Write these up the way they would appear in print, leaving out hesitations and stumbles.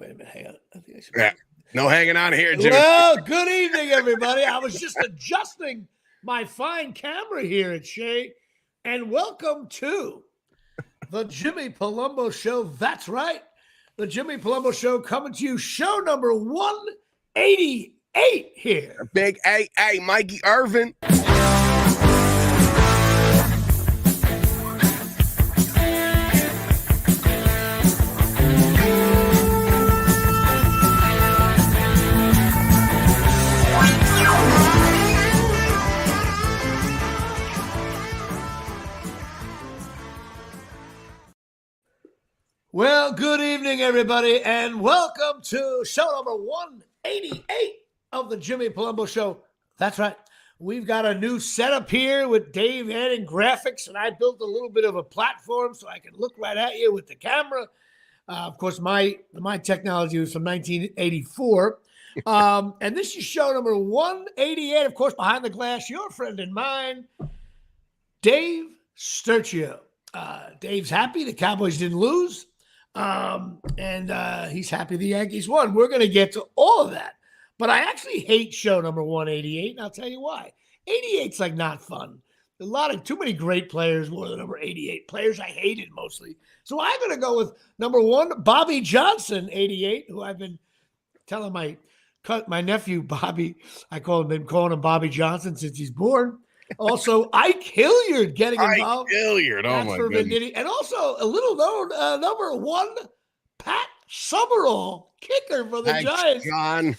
Wait a minute, hang on. I think I should. Yeah. No hanging on here, Jimmy. Well, good evening, everybody. I was just adjusting my fine camera here at Shea, and welcome to the Jimmy Palumbo Show. That's right, the Jimmy Palumbo Show coming to you, show number 188 here. Big A, Mikey Irvin. Well, good evening, everybody, and welcome to show number 188 of the Jimmy Palumbo Show. That's right. We've got a new setup here with Dave adding graphics, and I built a little bit of a platform so I can look right at you with the camera. Of course, my technology was from 1984. And this is show number 188, of course, behind the glass, your friend and mine, Dave Sturcio. Dave's happy the Cowboys didn't lose. And he's happy the Yankees won. We're going to get to all of that. But I actually hate show number 188, and I'll tell you why. 88's like not fun. Too many great players, more than number 88. Players I hated mostly. So I'm going to go with number 1, Bobby Johnson, 88, who I've been telling my nephew, Bobby, been calling him Bobby Johnson since he's born. Also, Ike Hilliard getting involved. Ike Hilliard, oh my goodness. And also a little known number 1, Pat Summerall, kicker for the Giants. John.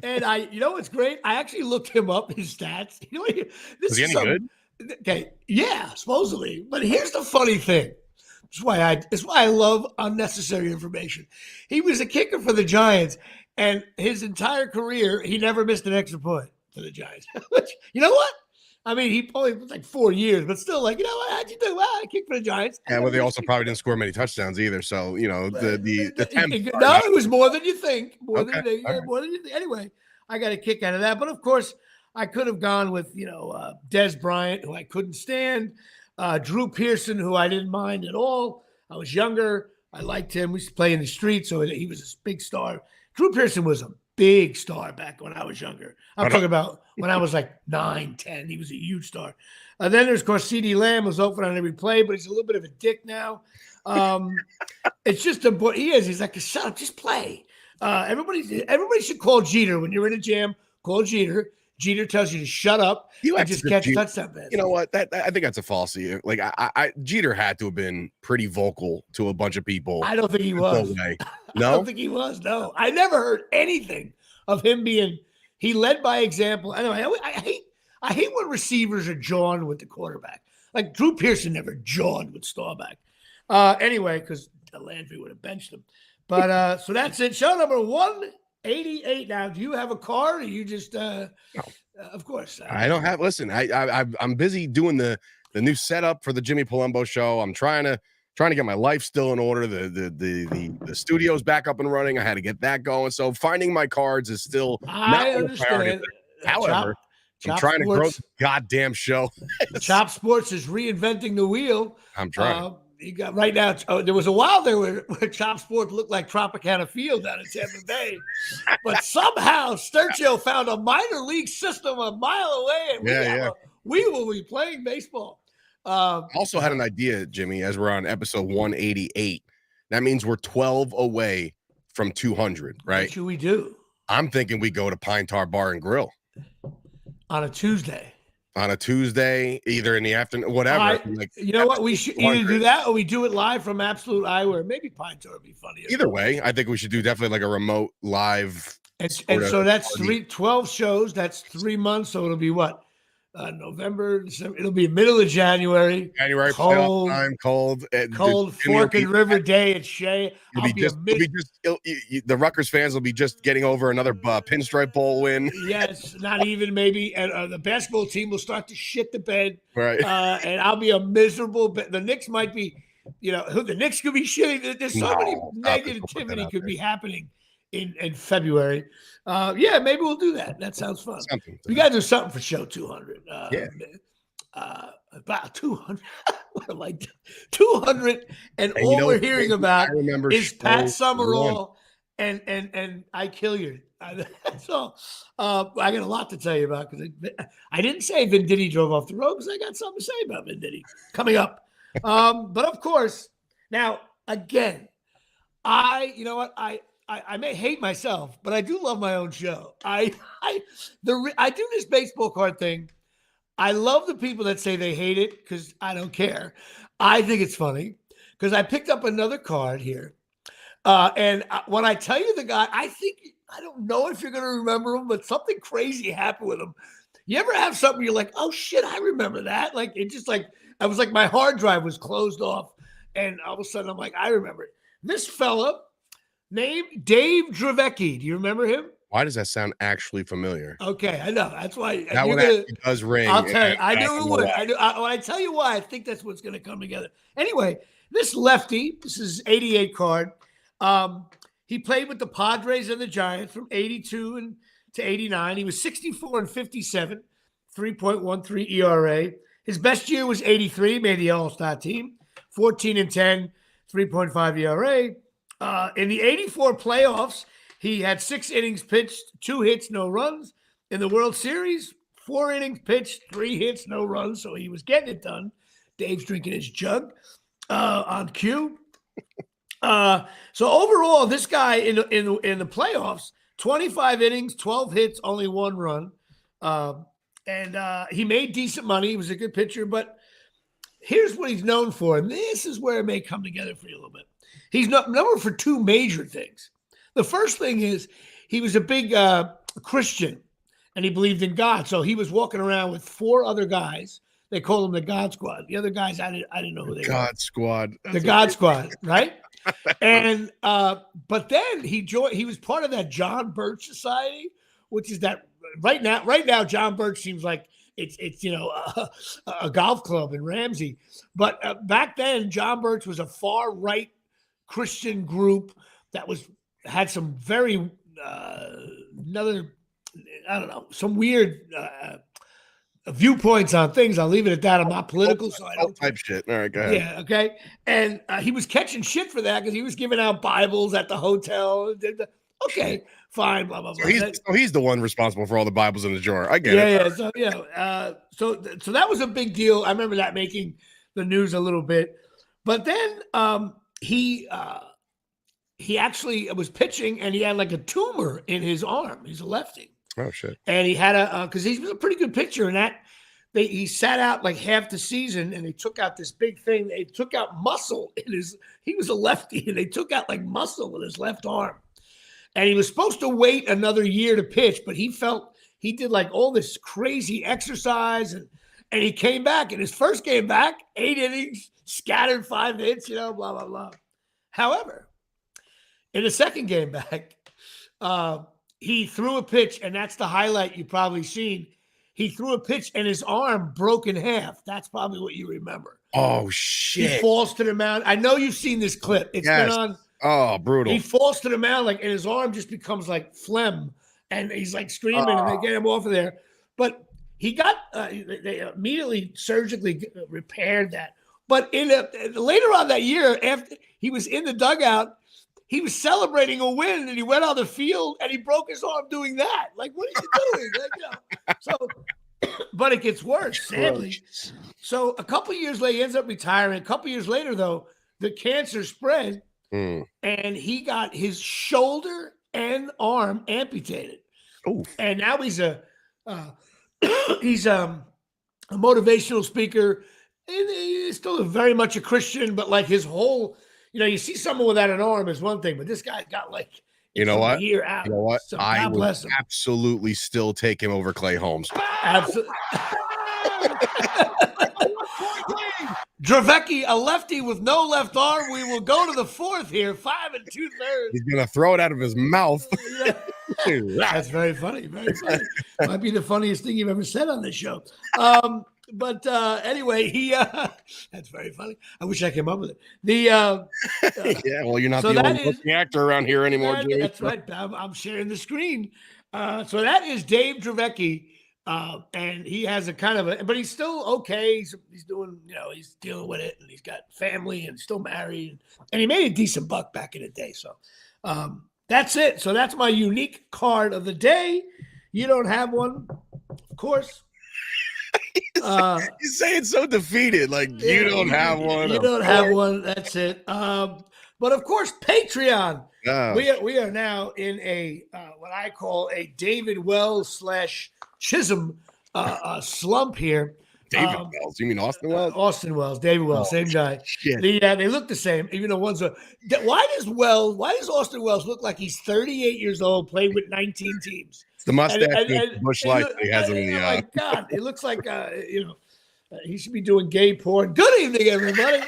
And you know what's great? I actually looked him up, his stats. You know, Was he any good? Okay, yeah, supposedly. But here's the funny thing. It's why I love unnecessary information. He was a kicker for the Giants, and his entire career, he never missed an extra point for the Giants. You know what? I mean, he probably was like 4 years, but still, like, you know, how'd you do? Well, I kicked for the Giants. Yeah, well, they also probably didn't score many touchdowns either. So, you know, the attempt. No, it was more than you think. More than you think. Anyway, I got a kick out of that. But of course, I could have gone with, Des Bryant, who I couldn't stand, Drew Pearson, who I didn't mind at all. I was younger. I liked him. We used to play in the street, so he was a big star. Drew Pearson was a big star back when I was younger. I'm talking about when I was like 9, 10. He was a huge star. Then there's, of course, CeeDee Lamb was open on every play, but he's a little bit of a dick now. It's just he's like, shut up, just play. Everybody should call Jeter when you're in a jam. Call Jeter. Jeter tells you to shut up and just catch a touchdown pass. You know what? I think that's a falsity. Like Jeter had to have been pretty vocal to a bunch of people. I don't think he was. No? I don't think he was. No, I never heard anything of him being. He led by example. Anyway, I hate when receivers are jawing with the quarterback. Like Drew Pearson never jawed with Staubach. Anyway, because Landry would have benched him. But so that's it. Show number 188. Now, do you have a car? Or you just? No. Of course. I don't have. Listen, I'm busy doing the new setup for the Jimmy Palumbo Show. I'm trying to get my life still in order. The studio's back up and running. I had to get that going. So finding my cards is still not a priority. However, I'm trying to grow the goddamn show. Chop Sports is reinventing the wheel. I'm trying. You got right now. There was a while there where Chop Sports looked like Tropicana Field down in Tampa Bay, but somehow Sturcio found a minor league system a mile away, and we will be playing baseball. Also had an idea, Jimmy, as we're on episode 188. That means we're 12 away from 200, right? What should we do? I'm thinking we go to Pine Tar Bar and Grill on a Tuesday. Either in the afternoon, whatever. You know what? We should either do that or we do it live from Absolute Eyewear. Maybe Pine Tar would be funny. Either way, I think we should do definitely like a remote live. And so that's 12 shows. That's 3 months. So it'll be what? November, December. It'll be middle of January. Cold time, cold. Fork and River Day at Shea. The Rutgers fans will be just getting over another Pinstripe Bowl win. Yes, not even maybe. And the basketball team will start to shit the bed. Right. And I'll be a miserable. The Knicks might be. The Knicks could be shitting. There's so many negativity could be happening in February. Maybe we'll do that. That sounds fun. We got to do something for show 200. About 200. Like 200. And all we're hearing about is Pat Summerall and I kill you. So I got a lot to tell you about because I didn't say Venditti drove off the road because I got something to say about Venditti coming up. But of course, now again, you know what, I may hate myself, but I do love my own show. I do this baseball card thing. I love the people that say they hate it because I don't care. I think it's funny because I picked up another card here. And when I tell you the guy, I don't know if you're going to remember him, but something crazy happened with him. You ever have something you're like, oh shit, I remember that? Like, it just like, I was like, my hard drive was closed off. And all of a sudden I'm like, I remember it. This fella named Dave Dravecki. Do you remember him? Why does that sound actually familiar? Okay, I know. That's why that one actually does ring. I'll tell you. I knew it would. When I tell you why, I think that's what's going to come together. Anyway, this lefty, this is 88 card. He played with the Padres and the Giants from 82 to 89. He was 64 and 57, 3.13 ERA. His best year was 83, made the All-Star team, 14 and 10, 3.5 ERA. In the 84 playoffs, he had 6 innings pitched, 2 hits, no runs. In the World Series, 4 innings pitched, 3 hits, no runs. So he was getting it done. Dave's drinking his jug on cue. So overall, this guy in the playoffs, 25 innings, 12 hits, only 1 run. And he made decent money. He was a good pitcher, but here's what he's known for. And this is where it may come together for you a little bit. He's known for 2 major things. The first thing is he was a big Christian and he believed in God. So he was walking around with 4 other guys. They call them the God Squad. The other guys, I didn't know who they were. God Squad. The God Squad, right? And but then he was part of that John Birch Society, which is that right now John Birch seems like it's a golf club in Ramsey. But back then, John Birch was a far right Christian group that had some very some weird viewpoints on things. I'll leave it at that. I'm not political, so I don't type shit. All right, go ahead. Yeah, okay. And he was catching shit for that because he was giving out Bibles at the hotel. Okay, fine, blah blah blah. So he's the one responsible for all the Bibles in the drawer. I get it. Yeah. So that was a big deal. I remember that making the news a little bit. But then he actually was pitching and he had like a tumor in his arm. He's a lefty. Oh shit! And he had because he was a pretty good pitcher, and he sat out like half the season, and they took out this big thing. They took out muscle in his. He was a lefty, and they took out like muscle in his left arm, and he was supposed to wait another year to pitch, but he felt he did like all this crazy exercise, and he came back. And his first game back, 8 innings, scattered 5 hits, blah blah blah. However, in the second game back, he threw a pitch, and that's the highlight you've probably seen. He threw a pitch, and his arm broke in half. That's probably what you remember. Oh, shit. He falls to the mound. I know you've seen this clip. It's been on. Oh, brutal. He falls to the mound, and his arm just becomes like phlegm, and he's like screaming, and they get him off of there. But he got they immediately surgically repaired that. But later on that year, after he was in the dugout, he was celebrating a win, and he went on the field, and he broke his arm doing that. Like, what are you doing? So, but it gets worse, sadly. So a couple years later, he ends up retiring. A couple years later, though, the cancer spread, and he got his shoulder and arm amputated. Oof. And now he's a motivational speaker, and he's still very much a Christian, but like his whole. You see someone without an arm is one thing, but this guy's got like a year out. You know what? So I would absolutely still take him over Clay Holmes. Absolutely. Dravecki, a lefty with no left arm. We will go to the 4th here, 5 2/3. He's gonna throw it out of his mouth. That's very funny. Very funny. Might be the funniest thing you've ever said on this show. But anyway, that's very funny. I wish I came up with it. Yeah, well, you're not the only actor around here anymore, Jimmy. That's right. I'm sharing the screen. So that is Dave Dravecki, and he has a kind of but he's still okay. He's doing, he's dealing with it, and he's got family and still married, and he made a decent buck back in the day. So That's it. So that's my unique card of the day. You don't have one, of course. You say it so defeated, like you don't have one. You don't have one. That's it. But of course, Patreon. We are now in a what I call a David Wells / Chisholm slump here. David Wells? You mean Austin Wells? Austin Wells, David Wells, same guy. Shit. They look the same, even though one's a. Why does Austin Wells look like he's 38 years old, played with 19 teams? It's the mustache and Bush Light he has in the. My God, it looks like he should be doing gay porn. Good evening, everybody.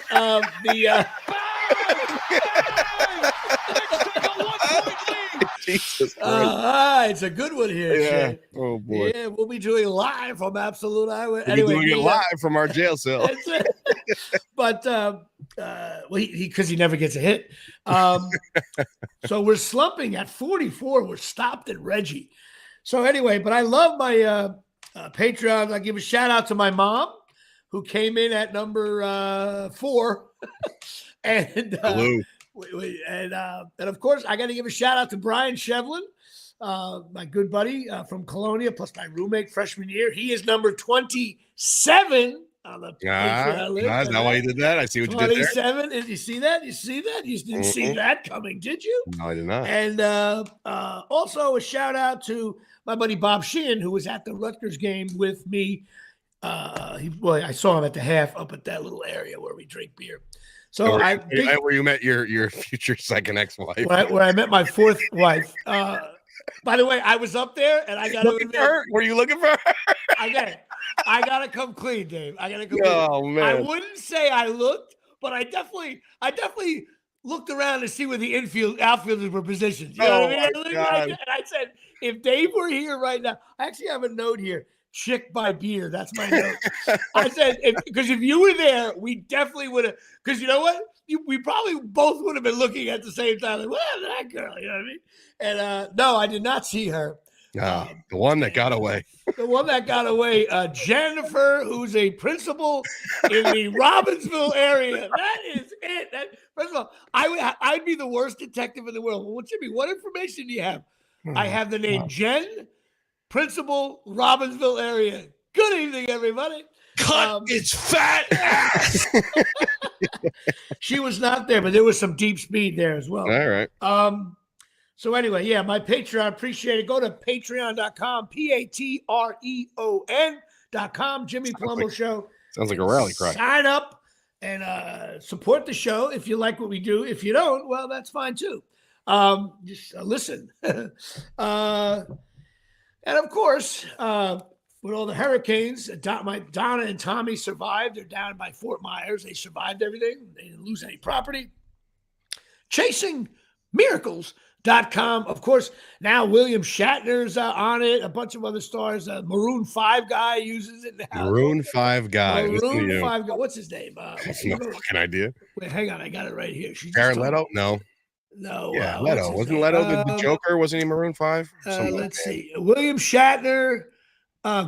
Jesus Christ. It's a good one here. Yeah. Shay. Oh boy. Yeah, we'll be doing live from Absolute Highway. We'll be doing it live from our jail cell. But because he never gets a hit. So we're slumping at 44. We're stopped at Reggie. So anyway, but I love my Patreon. I give a shout out to my mom, who came in at number 4, and of course I got to give a shout out to Brian Shevlin, my good buddy from Colonia, plus my roommate freshman year. He is number 27 on the Patreon. Is that why you did that? I see what you did there. 27. Did you see that? You didn't see that coming, did you? No, I did not. And also a shout out to my buddy Bob Sheehan, who was at the Rutgers game with me. I saw him at the half up at that little area where we drink beer. So where you met your future second ex-wife. Where I met my 4th wife. By the way, I was up there and I got to admit, were you looking for her? I gotta come clean, Dave. I gotta come clean. Man. I wouldn't say I looked, but I definitely looked around to see where the outfielders were positioned. You know what I mean? And I said, if Dave were here right now, I actually have a note here. Chick by beer. That's my note. I said, because if you were there, we definitely would have. Because you know what? We probably both would have been looking at the same time. Like, well, that girl. You know what I mean? And no, I did not see her. The one that got away. The one that got away. Jennifer, who's a principal in the Robbinsville area. That is it. First of all, I'd be the worst detective in the world. Well, Jimmy, what information do you have? I have the name Jen. Principal, Robbinsville area. Good evening, everybody. Cut its fat ass. She was not there, but there was some deep speed there as well. All right. So anyway, yeah, my Patreon, appreciate it. Go to patreon.com, patreon.com, Jimmy Palumbo Show. Sounds like a rally cry. Sign up and support the show if you like what we do. If you don't, well, that's fine too. Just listen. And of course, with all the hurricanes, Donna and Tommy survived. They're down by Fort Myers. They survived everything. They didn't lose any property. ChasingMiracles.com. Of course, now William Shatner's on it. A bunch of other stars. Maroon 5 guy uses it now. Maroon 5 guy. Maroon 5 guy. What's his name? No fucking idea. Wait, hang on. I got it right here. Jared Leto? No. No. Yeah, Leto. Wasn't Leto the Joker? Wasn't he Maroon 5? Let's see. William Shatner,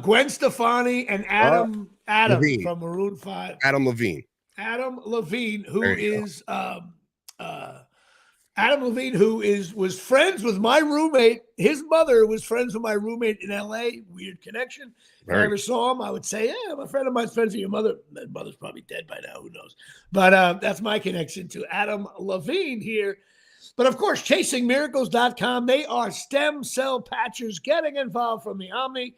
Gwen Stefani, and Adam Levine. from Maroon 5. Adam Levine, who was friends with my roommate. His mother was friends with my roommate in L.A. Weird connection. If I ever saw him, I would say, yeah, my friend of mine's friends with your mother. My mother's probably dead by now. Who knows? But that's my connection to Adam Levine here. But of course, ChasingMiracles.com, they are stem cell patches. Getting involved from the Omni.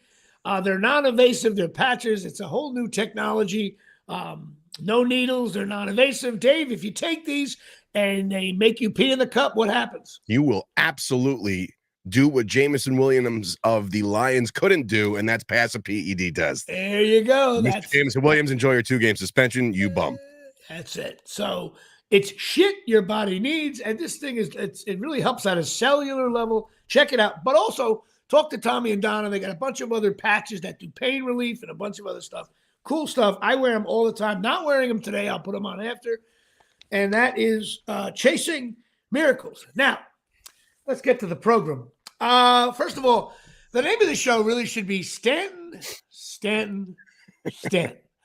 They're non-invasive. They're patches. It's a whole new technology. No needles. They're non-invasive. Dave, if you take these and they make you pee in the cup, what happens? You will absolutely do what Jameson Williams of the Lions couldn't do, and that's pass a PED test. There you go. Mr. Jameson Williams, enjoy your 2-game suspension. You bum. That's it. So it's shit your body needs, and this thing it really helps at a cellular level. Check it out. But also talk to Tommy and Donna. They got a bunch of other patches that do pain relief and a bunch of other stuff. Cool stuff. I wear them all the time. Not wearing them today. I'll put them on after. And that is Chasing Miracles. Now, let's get to the program. First of all, the name of the show really should be Stanton.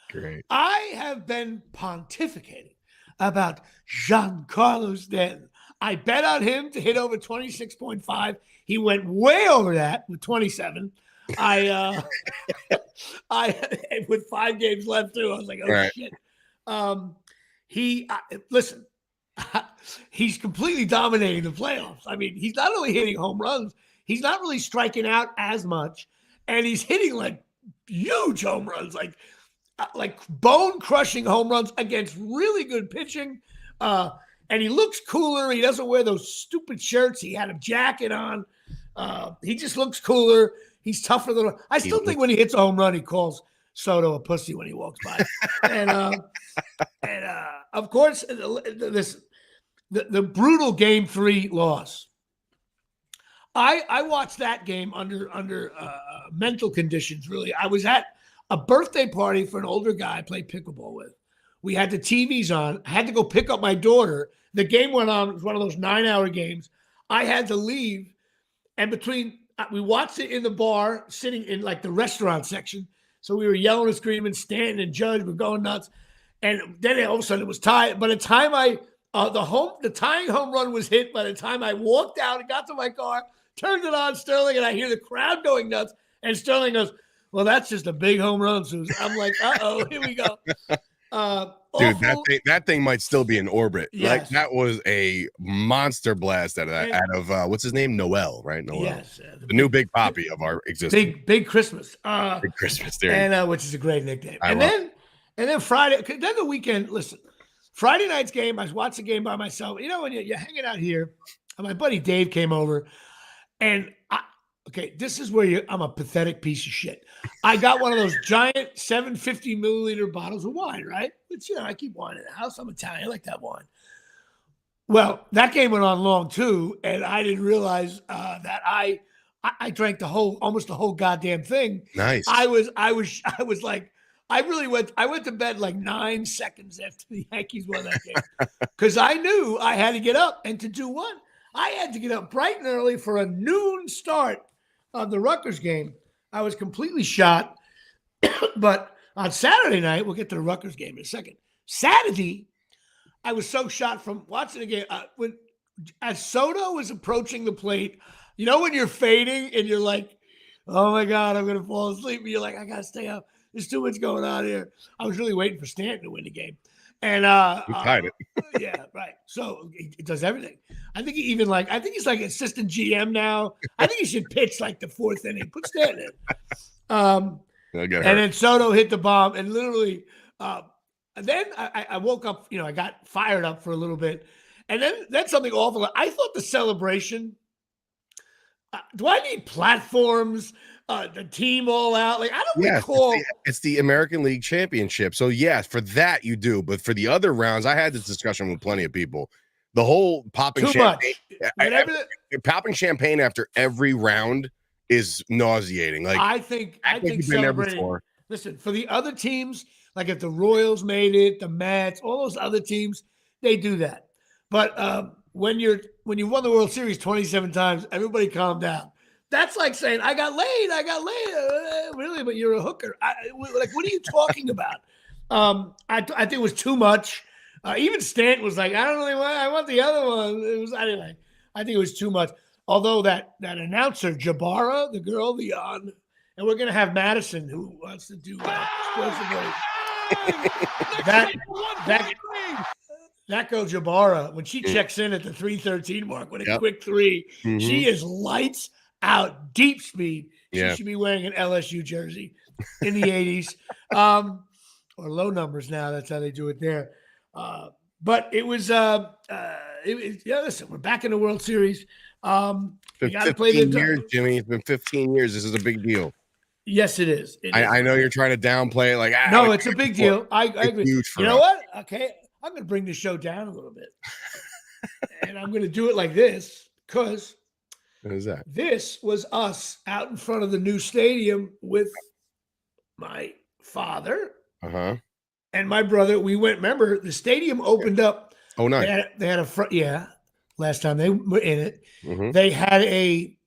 Great. I have been pontificating about Giancarlo Stanton. I bet on him to hit over 26.5. He went way over that with 27. I with 5 games left too. I was like, oh shit. Listen, he's completely dominating the playoffs. I mean, he's not only hitting home runs, he's not really striking out as much, and he's hitting like huge home runs, like bone-crushing home runs against really good pitching. And he looks cooler. He doesn't wear those stupid shirts. He had a jacket on. He just looks cooler. He's tougher than – I still think when he hits a home run, he calls Soto a pussy when he walks by. and of course, the brutal Game 3 loss. I watched that game under mental conditions, really. I was at a birthday party for an older guy I played pickleball with. We had the TVs on. I had to go pick up my daughter. The game went on. It was one of those 9-hour games. I had to leave. And we watched it in the bar, sitting in like the restaurant section. So we were yelling and screaming. Stanton and Judge were going nuts. And then all of a sudden it was tied. By the time the tying home run was hit, by the time I walked out and got to my car, turned it on, Sterling, and I hear the crowd going nuts. And Sterling goes, well, that's just a big home run, Susan. I'm like, uh-oh, here we go. Dude, that thing might still be in orbit. Yes. Like that was a monster blast out of what's his name? Noel, right? Noel. Yes, the new Big Papi of our existence. Big Christmas. Big Christmas there. And which is a great nickname. And then Friday, then the weekend. Listen, Friday night's game. I watched the game by myself. You know, when you're hanging out here, and my buddy Dave came over, and this is where I'm a pathetic piece of shit. I got one of those giant 750 milliliter bottles of wine, right? Which, I keep wine in the house. I'm Italian. I like that wine. Well, that game went on long too, and I didn't realize that I drank almost the whole goddamn thing. Nice. I was like, I went to bed like 9 seconds after the Yankees won that game because I knew I had to get up, and to do what? I had to get up bright and early for a noon start of the Rutgers game. I was completely shot. But on Saturday night, we'll get to the Rutgers game in a second. Saturday, I was so shot from watching the game. As Soto was approaching the plate, you know when you're fading and you're like, oh my God, I'm going to fall asleep. And you're like, I got to stay up. There's too much going on here. I was really waiting for Stanton to win the game. And you tied it. Yeah, right. So it does everything. I think he's like assistant GM now. I think he should pitch like the 4th inning. Put Stanton in. And then Soto hit the bomb, and literally, then I woke up. I got fired up for a little bit, and then something awful. I thought the celebration. Do I need platforms? The team all out? Like I don't recall. It's the American League Championship. So yes, for that you do, but for the other rounds, I had this discussion with plenty of people. The whole popping champagne, popping champagne after every round is nauseating. Like I think celebrating. Listen, for the other teams, like if the Royals made it, the Mets, all those other teams, they do that. But when you won the World Series 27 times, everybody calm down. That's like saying, I got laid. Really, but you're a hooker. What are you talking about? I think it was too much. Even Stanton was like, I don't really want, I want the other one. Anyway, I think it was too much. Although that announcer, Jabara, the girl, and we're going to have Madison, who wants to do explosive. That girl, Jabara, when she checks in at the 3:13 mark with a quick 3, she is lights out, deep speed. She should be wearing an LSU jersey in the 80s or low numbers now. That's how they do it there. But it was, listen, we're back in the World Series. You got to play 15 years, Jimmy. It's been 15 years. This is a big deal. Yes, it is. I know you're trying to downplay it. Like, no, it's a big deal. I agree. Huge for you know what? Okay, I'm going to bring the show down a little bit, and I'm going to do it like this because what is that? This was us out in front of the new stadium with my father and my brother. We went. Remember, the stadium opened up. Oh, nice. They had a front. Yeah, last time they were in it, they had a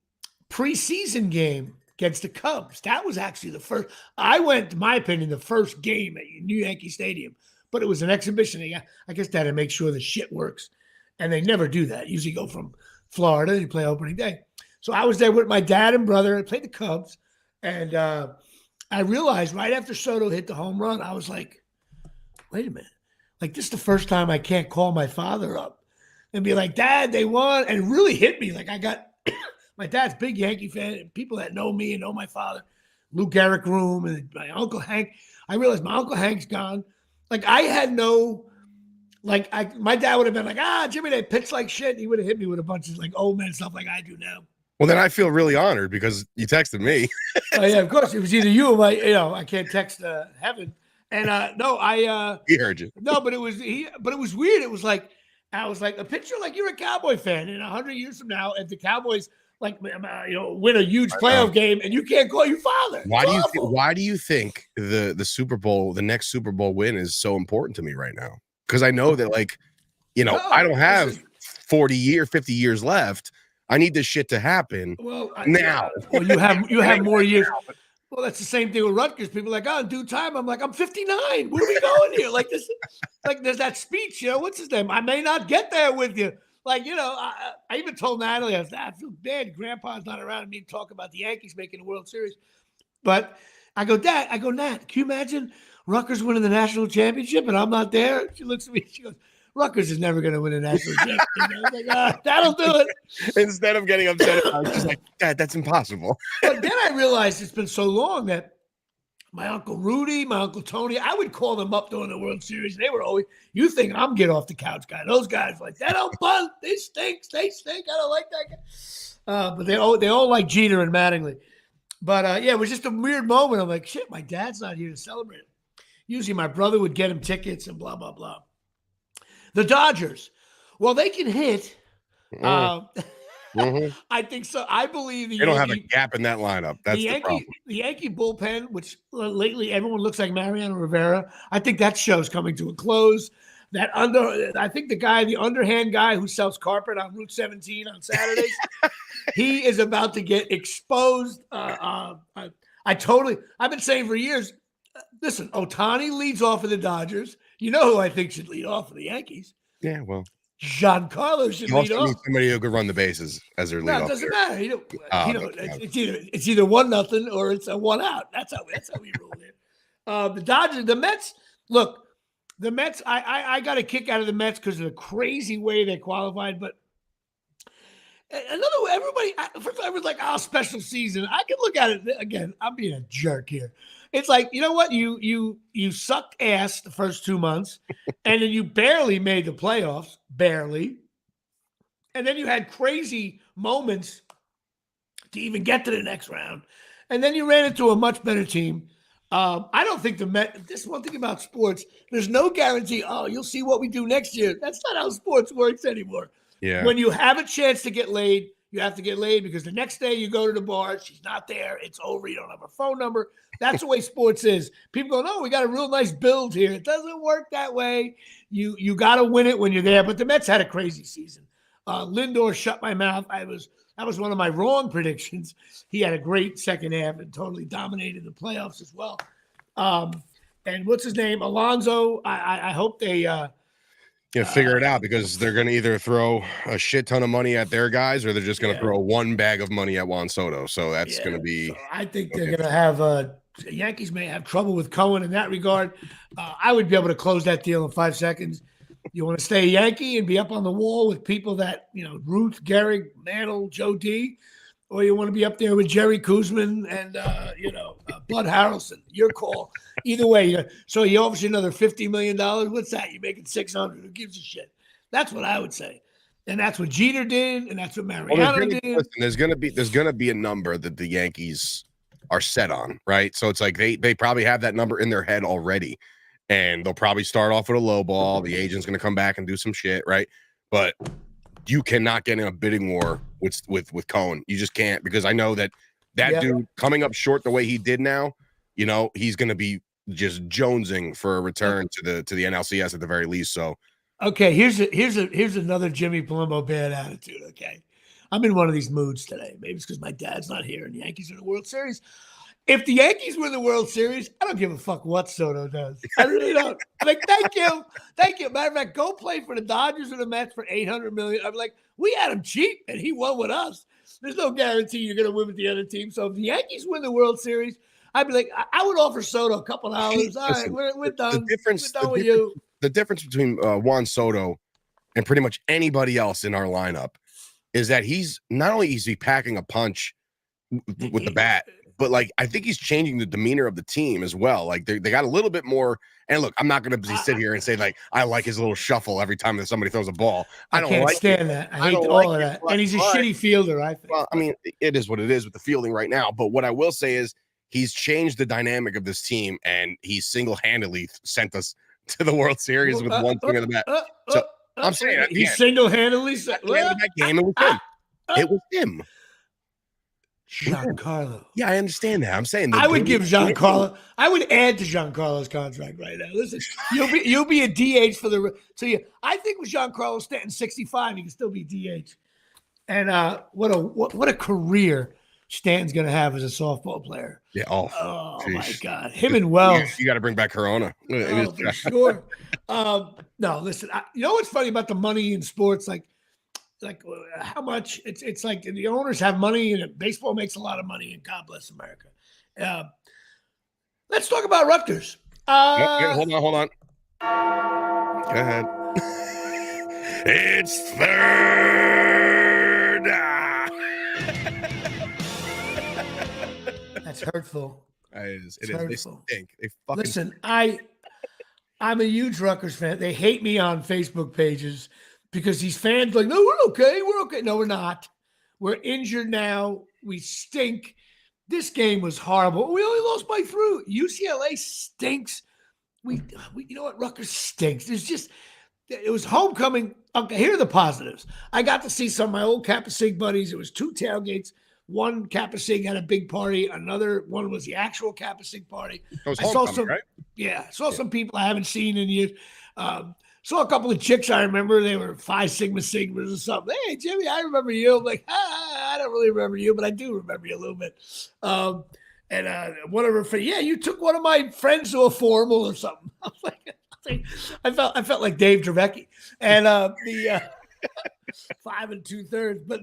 preseason game against the Cubs. That was actually the first. I went, in my opinion, the first game at New Yankee Stadium, but it was an exhibition. I guess they had to make sure the shit works. And they never do that. Usually go from Florida, you play opening day. So I was there with my dad and brother. I played the Cubs. And I realized right after Soto hit the home run, I was like, wait a minute. Like, this is the first time I can't call my father up and be like, Dad, they won. And it really hit me. Like, I got my dad's a big Yankee fan, and people that know me and know my father, Lou Gehrig Room and my Uncle Hank. I realized my Uncle Hank's gone. Like, I had no, like, my dad would have been like, Jimmy, they pitch like shit. He would have hit me with a bunch of like old men stuff like I do now. Well, then I feel really honored because you texted me. Oh, yeah, of course. It was either you or I can't text heaven. And He heard you. No, but it was weird. It was like, I was like, a picture like you're a Cowboy fan, and 100 years from now, if the Cowboys win a huge playoff game, and you can't call your father. Why do you think the Super Bowl, the next Super Bowl win, is so important to me right now? Because I know that, like, I don't have 50 years left. I need this shit to happen now. Well, you have more years. Well, that's the same thing with Rutgers. People are like, in due time. I'm like, I'm 59. Where are we going here? Like this, like there's that speech. What's his name? I may not get there with you. Like, I even told Natalie, I feel bad. Grandpa's not around and me talk about the Yankees making the World Series. But I go, Nat, can you imagine Rutgers winning the national championship and I'm not there? She looks at me. She goes, Rutgers is never going to win a national championship. I was like, that'll do it. Instead of getting upset, I was just like, Dad, that's impossible. But then I realized it's been so long that my Uncle Rudy, my Uncle Tony, I would call them up during the World Series. They were always, you think I'm get off the couch guy. Those guys like, that don't bunt. They stink. I don't like that guy. But they all like Jeter and Mattingly. But it was just a weird moment. I'm like, shit, my dad's not here to celebrate it. Usually my brother would get him tickets and blah, blah, blah. The Dodgers, well, they can hit. I think so. I believe they don't have a gap in that lineup. That's the problem. The Yankee bullpen, which lately everyone looks like Mariano Rivera. I think that show's coming to a close. I think the underhand guy who sells carpet on Route 17 on Saturdays, he is about to get exposed. I've been saying for years, listen, Ohtani leads off of the Dodgers. You know who I think should lead off for the Yankees? Yeah, well, Giancarlo should lead off. Somebody who could run the bases as their lead off. It doesn't matter. It's either 1-0 or it's a 1 out. That's how we rule it. The Dodgers, the Mets. Look, the Mets. I got a kick out of the Mets because of the crazy way they qualified. But everybody was like, special season. I can look at it again. I'm being a jerk here. It's like, you know what? You sucked ass the first 2 months, and then you barely made the playoffs, barely. And then you had crazy moments to even get to the next round. And then you ran into a much better team. I don't think the Mets, this is one thing about sports, there's no guarantee, you'll see what we do next year. That's not how sports works anymore. Yeah. When you have a chance to get laid, you have to get laid because the next day you go to the bar, she's not there, it's over, you don't have her phone number. That's the way sports is. People go, no, we got a real nice build here. It doesn't work that way. You got to win it when you're there. But the Mets had a crazy season. Lindor shut my mouth. That was one of my wrong predictions. He had a great second half and totally dominated the playoffs as well. And what's his name? Alonso. I hope they figure it out because they're going to either throw a shit ton of money at their guys or they're just going to throw one bag of money at Juan Soto. So that's going to be. So I think they're going to have the Yankees may have trouble with Cohen in that regard. I would be able to close that deal in 5 seconds. You want to stay a Yankee and be up on the wall with people that, Ruth, Gehrig, Mantle, Joe D, or you want to be up there with Jerry Kuzman and, Bud Harrelson. Your call. Either way. So you obviously another $50 million. What's that? You're making $600. Who gives a shit? That's what I would say. And that's what Jeter did, and that's what Mariano did. Listen, there's gonna be a number that the Yankees are set on, right? So it's like they probably have that number in their head already. And they'll probably start off with a low ball. The agent's going to come back and do some shit, right? But you cannot get in a bidding war with Cohen. You just can't, because I know that dude coming up short the way he did now, he's going to be just jonesing for a return to the NLCS at the very least. So, okay, here's another Jimmy Palumbo bad attitude. Okay, I'm in one of these moods today. Maybe it's because my dad's not here and the Yankees are in the World Series. If the Yankees win the World Series, I don't give a fuck what Soto does. I really don't. I'm like, thank you. Matter of fact, go play for the Dodgers or the Mets for $800 million. I'm like, we had him cheap, and he won with us. There's no guarantee you're going to win with the other team. So if the Yankees win the World Series, I'd be like, I would offer Soto a couple $. All right, we're done. We're done with you. The difference between Juan Soto and pretty much anybody else in our lineup is that he's not only is he packing a punch with the bat, but like I think he's changing the demeanor of the team as well. Like they got a little bit more. And look, I'm not going to sit here and say like I like his little shuffle every time that somebody throws a ball. I don't can't like stand that. I hate all of that. And he's a shitty fielder, I think. Well, I mean, it is what it is with the fielding right now. But what I will say is he's changed the dynamic of this team, and he single-handedly sent us to the World Series with one swing of the bat. So I'm saying he single-handedly that game. It was him. It was him. Giancarlo. Yeah, I understand that. I'm saying I would give Giancarlo. I would add to Giancarlo's contract right now. Listen, you'll be a DH for the. So I think with Giancarlo Stanton 65, he can still be DH. And what a career Stanton's going to have as a softball player. Yeah. Oh my God, him and Wells. You got to bring back Corona. Oh, for sure. No, listen. You know what's funny about the money in sports, like how much it's like the owners have money and baseball makes a lot of money, and God bless America. Let's talk about Rutgers. Hold on. Go ahead. It's third. That's hurtful. It is. Hurtful. They stink. They fucking listen. I'm a huge Rutgers fan. They hate me on Facebook pages. Because these fans are like, no, we're okay. No, we're not. We're injured now. We stink. This game was horrible. We only lost by 3. UCLA stinks. We you know what? Rutgers stinks. It was homecoming. Okay, here are the positives. I got to see some of my old Kappa Sig buddies. It was 2 tailgates. One Kappa Sig had a big party. Another one was the actual Kappa Sig party. It was homecoming, right? Yeah, some people I haven't seen in years. Saw a couple of chicks I remember. They were Phi Sigma Sigmas or something. Hey, Jimmy, I remember you. I'm like, I don't really remember you, but I do remember you a little bit. And one of her friends, yeah, you took one of my friends to a formal or something. I was like, I felt like Dave Dravecky. And the 5 2/3. But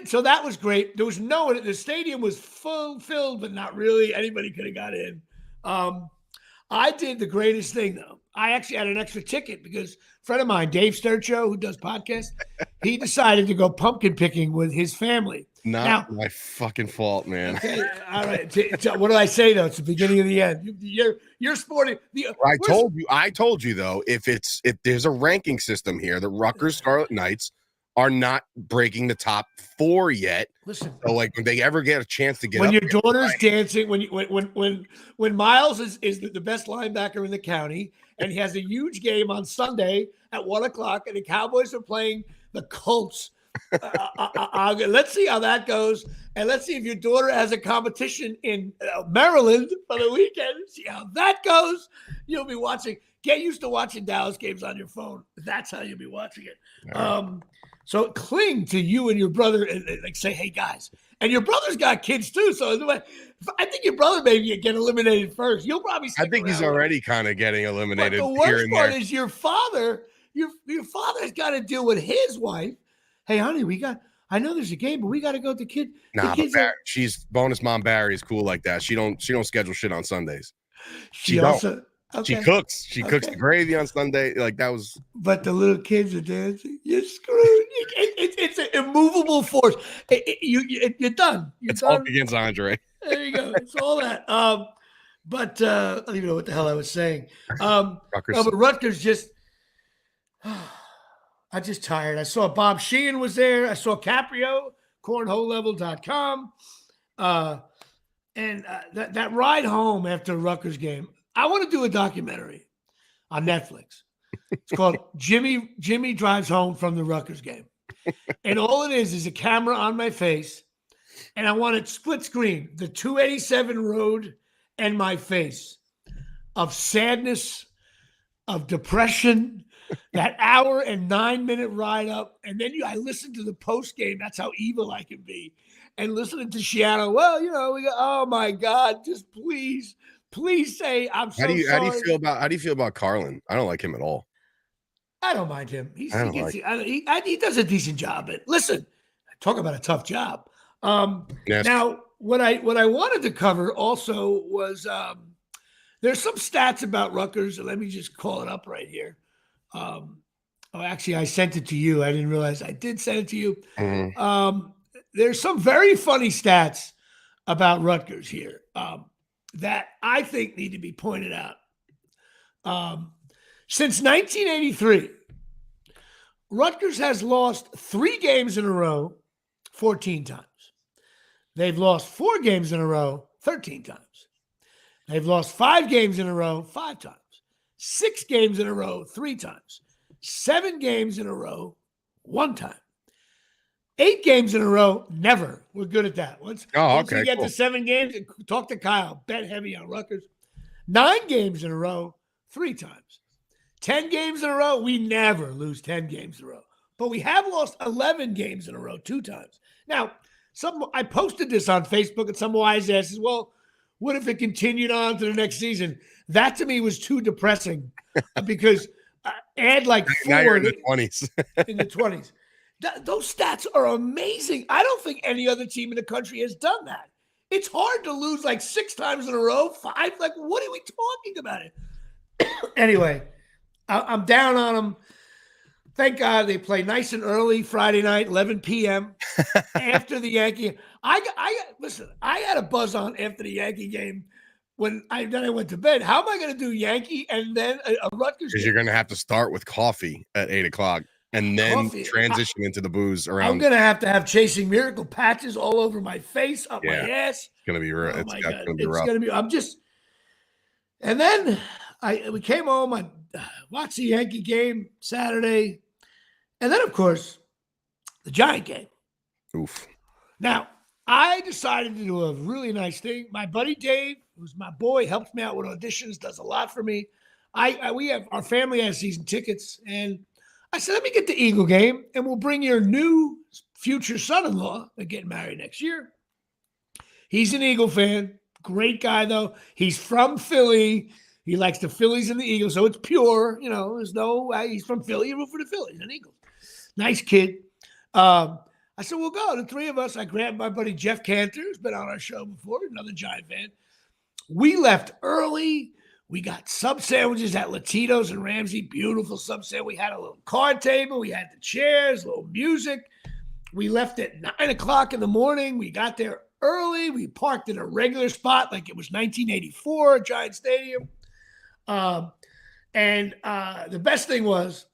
so that was great. There was no one. The stadium was filled, but not really. Anybody could have got in. I did the greatest thing though. I actually had an extra ticket because a friend of mine, Dave Sturcho, who does podcasts, he decided to go pumpkin picking with his family. Not my fucking fault, man. Okay, all right. What do I say though? It's the beginning of the end. You're sporting. I told you though. If there's a ranking system here, the Rutgers Scarlet Knights are not breaking the top 4 yet. Listen, so like when they ever get a chance to get when up your daughter's dancing, when Miles is the best linebacker in the county, and he has a huge game on Sunday at 1:00, and the Cowboys are playing the Colts. Let's see how that goes, and let's see if your daughter has a competition in Maryland for the weekend. See how that goes. You'll be watching. Get used to watching Dallas games on your phone. That's how you'll be watching it. So cling to you and your brother and like say, hey guys, and your brother's got kids too. So I think your brother maybe get eliminated first. You'll probably. I think he's already kind of getting eliminated. But the worst part is your father. Your father's got to deal with his wife. Hey, honey, I know there's a game, but we got to go to kid. Nah, but she's bonus mom Barry is cool like that. She don't schedule shit on Sundays. She also. Okay. She cooks. She cooks the gravy on Sunday. Like that was. But the little kids are dancing. You're screwed. It's an immovable force. You're done. It's all against Andre. There you go. It's all that. But I don't even know what the hell I was saying. But Rutgers just. I'm just tired. I saw Bob Sheehan was there. I saw Caprio, cornholelevel.com. And that ride home after the Rutgers game. I want to do a documentary on Netflix. It's called Jimmy Drives Home from the Rutgers game. And all it is a camera on my face. And I want it split screen, the 287 road and my face of sadness, of depression, that hour and 9-minute ride up. And then I listened to the post game. That's how evil I can be. And listening to Shiano, well, we go, oh my God, just please say I'm so sorry. How do you feel about Carlin? I don't like him at all. I don't mind him. He does a decent job. But listen, talk about a tough job. Yes. Now, what I wanted to cover also was there's some stats about Rutgers, and let me just call it up right here. Actually, I sent it to you. I didn't realize I did send it to you. Mm-hmm. There's some very funny stats about Rutgers here that I think need to be pointed out. Since 1983, Rutgers has lost 3 games in a row 14 times. They've lost 4 games in a row 13 times. They've lost 5 games in a row 5 times. 6 games in a row 3 times. 7 games in a row 1 time. 8 games in a row, never. We're good at that. Once we get to 7 games, talk to Kyle. Bet heavy on Rutgers. 9 games in a row 3 times. 10 games in a row, we never lose 10 games in a row. But we have lost 11 games in a row 2 times. Now, I posted this on Facebook, and some wise ass says, well, what if it continued on to the next season? That to me was too depressing because add like 4 now you're in the 20s. in the 20s. Those stats are amazing. I don't think any other team in the country has done that. It's hard to lose like 6 times in a row, 5. Like, what are we talking about it? Anyway, I'm down on them. Thank God they play nice and early Friday night, 11 p.m. after the Yankee. Listen, I had a buzz on after the Yankee game then I went to bed. How am I going to do Yankee and then a Rutgers? Because you're going to have to start with coffee at 8 o'clock and then transition into the booze around. I'm going to have Chasing Miracle patches all over my face, up my ass. It's going to be rough. Oh my God. It's going to be. And then we came home. I watched the Yankee game Saturday. And then, of course, the Giant game. Oof. Now, I decided to do a really nice thing. My buddy Dave, who's my boy, helps me out with auditions, does a lot for me. Our family has season tickets, and I said, let me get the Eagle game, and we'll bring your new future son-in-law. They're getting married next year. He's an Eagle fan. Great guy, though. He's from Philly. He likes the Phillies and the Eagles, so it's pure. He's from Philly. He root for the Phillies and Eagles. Nice kid. I said, we'll go. The 3 of us. I grabbed my buddy Jeff Cantor, who's been on our show before, another Giant fan. We left early. We got sub sandwiches at Latito's and Ramsey. Beautiful sub sandwich. We had a little card table. We had the chairs, a little music. We left at 9 o'clock in the morning. We got there early. We parked in a regular spot like it was 1984, Giant Stadium. And the best thing was,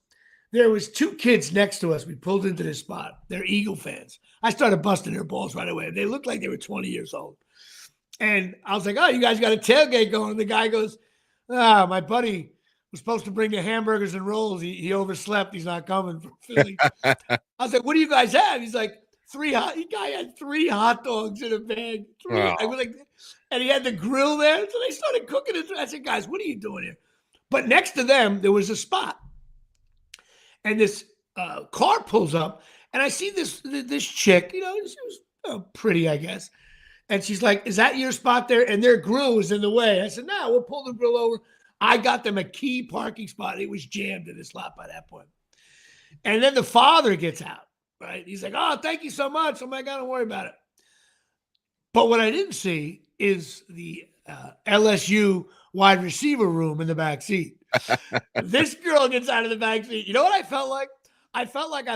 there was 2 kids next to us. We pulled into this spot. They're Eagle fans. I started busting their balls right away. They looked like they were 20 years old. And I was like, oh, you guys got a tailgate going. And the guy goes, my buddy was supposed to bring the hamburgers and rolls. He overslept. He's not coming from Philly. I was like, what do you guys have? He's like, the guy had 3 hot dogs in a bag. 3. Wow. I was like, and he had the grill there. So they started cooking it. I said, guys, what are you doing here? But next to them, there was a spot. And this car pulls up, and I see this chick, she was pretty, I guess. And she's like, is that your spot there? And their grill was in the way. I said, no, we'll pull the grill over. I got them a key parking spot. It was jammed in this lot by that point. And then the father gets out, right? He's like, oh, thank you so much. I'm like, don't worry about it. But what I didn't see is the LSU wide receiver room in the back seat. This girl gets out of the back seat. You know what I felt like? I felt like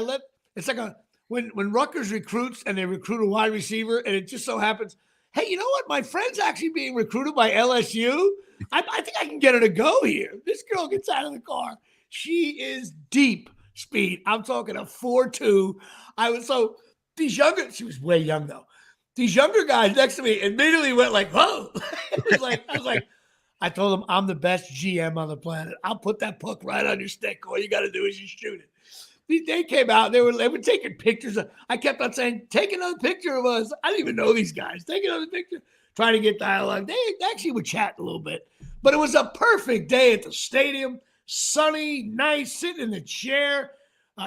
it's like when Rutgers recruits and they recruit a wide receiver, and it just so happens, hey, you know what? My friend's actually being recruited by LSU. I think I can get her to go here. This girl gets out of the car. She is deep speed. I'm talking a 4.2. She was way young though. These younger guys next to me immediately went like, whoa. I told them I'm the best GM on the planet. I'll put that puck right on your stick. All you got to do is just shoot it. They came out. They were taking pictures. I kept on saying, take another picture of us. I didn't even know these guys. Take another picture. Trying to get dialogue. They actually would chat a little bit. But it was a perfect day at the stadium. sunny, nice, sitting in the chair.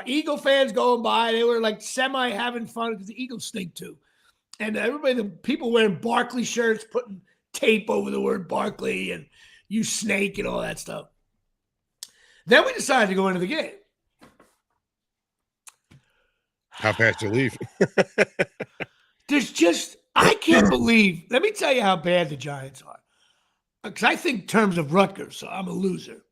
Eagle fans going by. They were like semi having fun because the Eagles stink too. And everybody, the people wearing Barkley shirts, putting tape over the word Barkley and you snake and all that stuff. Then we decided to go into the game. How fast you leave? There's just, I can't believe, let me tell you how bad the Giants are. Because I think in terms of Rutgers, so I'm a loser.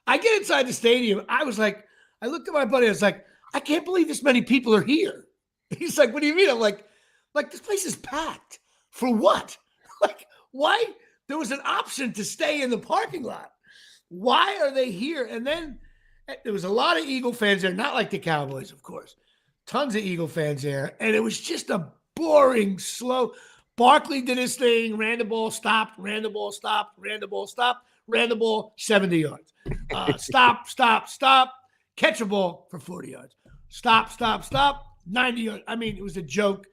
I get inside the stadium. I was like, I looked at my buddy. I was like, I can't believe this many people are here. He's like, what do you mean? I'm like this place is packed. For what? Like, why? There was an option to stay in the parking lot. Why are they here? And then there was a lot of Eagle fans there, not like the Cowboys, of course. Tons of Eagle fans there. And it was just a boring, slow. Barkley did his thing, ran the ball, stopped, ran the ball, stopped, ran the ball, stopped, ran the ball, 70 yards. Stop, catch a ball for 40 yards. Stop, 90 yards. I mean, it was a joke.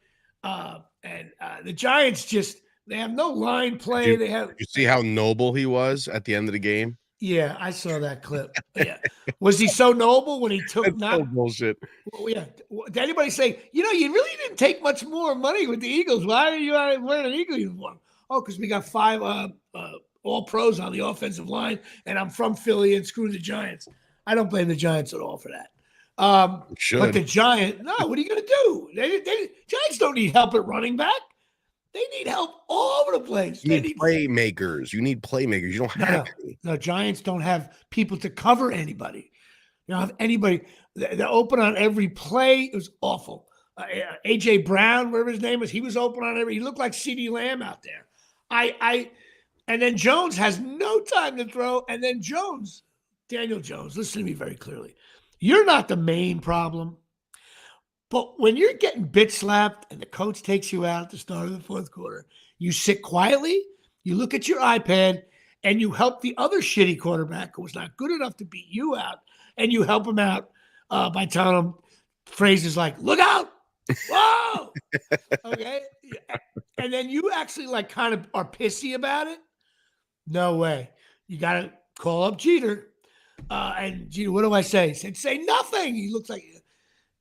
And the Giants just, they have no line play. You see how noble he was at the end of the game? Yeah, I saw that clip. Yeah. Was he so noble when he took so bullshit? Well, yeah. Did anybody say, you really didn't take much more money with the Eagles? Why are you wearing an Eagle uniform? Oh, because we got 5 all pros on the offensive line, and I'm from Philly and screw the Giants. I don't blame the Giants at all for that. But the Giants, no, what are you going to do? Giants don't need help at running back. They need help all over the place. You need playmakers. You don't have any. No, Giants don't have people to cover anybody. You don't have anybody. They're open on every play. It was awful. A.J. Brown, whatever his name was, he was open on every. He looked like CeeDee Lamb out there. And then Jones has no time to throw. And then Daniel Jones, listen to me very clearly. You're not the main problem. But when you're getting bitch slapped and the coach takes you out at the start of the fourth quarter, you sit quietly, you look at your iPad, and you help the other shitty quarterback who was not good enough to beat you out, and you help him out by telling him phrases like, look out, whoa, okay? And then you actually kind of are pissy about it. No way. You got to call up Jeter. And Jeter, what do I say? He said, say nothing. He looks like...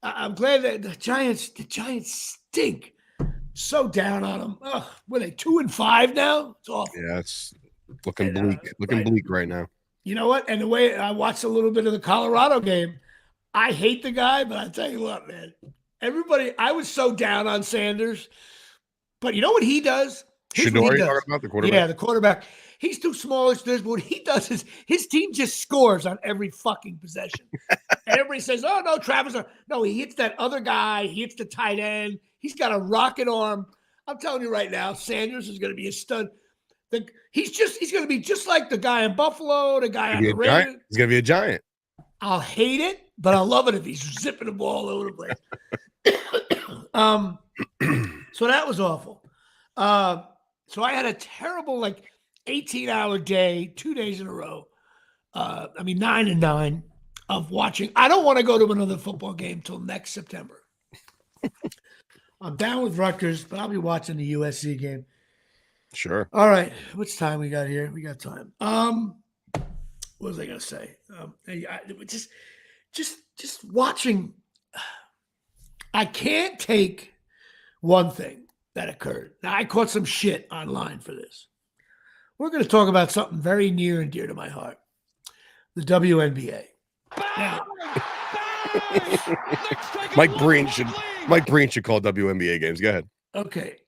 I'm glad that the Giants stink. So down on them. Oh, were they 2-5 now? It's awful. Yeah, it's looking bleak. Bleak right now. You know what? And the way I watched a little bit of the Colorado game, I hate the guy, but I tell you what, man. I was so down on Sanders. But you know what he does? Shadori talking about the quarterback? Yeah, the quarterback. He's too smallish to this, but what he does is his team just scores on every fucking possession. And everybody says, oh, no, Travis. No, he hits that other guy. He hits the tight end. He's got a rocket arm. I'm telling you right now, Sanders is going to be a stud. He's going to be just like the guy in Buffalo, the guy on the Raiders. He's going to be a giant. I'll hate it, but I'll love it if he's zipping the ball all over the place. So that was awful. So I had a terrible, 18-hour day, 2 days in a row. 9 and 9 of watching. I don't want to go to another football game till next September. I'm down with Rutgers, but I'll be watching the USC game. Sure. All right. What's time we got here? We got time. What was I going to say? Just watching. I can't take one thing that occurred. Now, I caught some shit online for this. We're going to talk about something very near and dear to my heart, the WNBA. Now, Mike Breen should call WNBA games. Go ahead. Okay,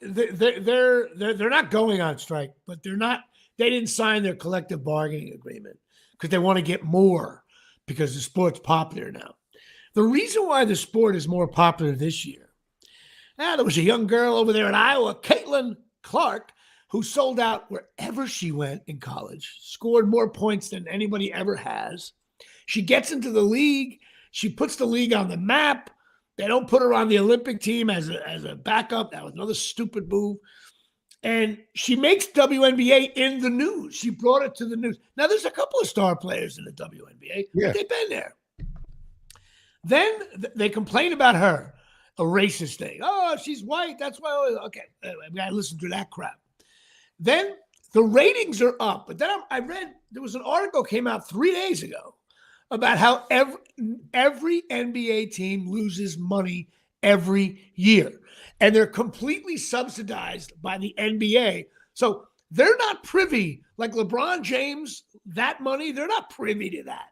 they're not going on strike, but they didn't sign their collective bargaining agreement because they want to get more because the sport's popular now. The reason why the sport is more popular this year, there was a young girl over there in Iowa, Caitlin Clark, who sold out wherever she went in college, scored more points than anybody ever has. She gets into the league. She puts the league on the map. They don't put her on the Olympic team as a backup. That was another stupid move. And she makes WNBA in the news. She brought it to the news. Now, there's a couple of star players in the WNBA. Yeah. They've been there. Then they complain about her, a racist thing. Oh, she's white. That's why. Okay, we got to listen to that crap. Then the ratings are up. But then I read there was an article came out 3 days ago about how every NBA team loses money every year, and they're completely subsidized by the NBA. So they're not privy, like LeBron James, that money, they're not privy to that.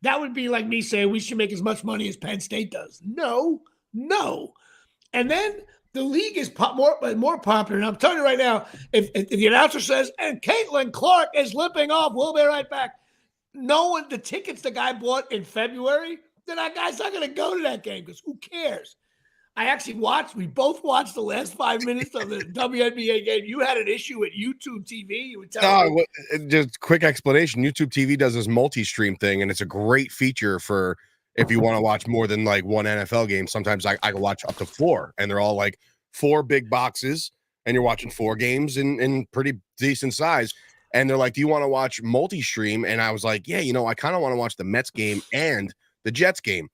That would be like me saying we should make as much money as Penn State does. No. And then the league is more popular. And I'm telling you right now, if the announcer says, and Caitlin Clark is limping off, we'll be right back. The tickets the guy bought in February, then that guy's not going to go to that game because who cares? We both watched the last 5 minutes of the WNBA game. You had an issue with YouTube TV. You were telling me. Just quick explanation. YouTube TV does this multi-stream thing, and it's a great feature for if you want to watch more than like one NFL game. Sometimes I can watch up to 4, and they're all like 4 big boxes, and you're watching 4 games in pretty decent size. And they're like, do you want to watch multi-stream? And I was like, yeah, I kind of want to watch the Mets game and the Jets game.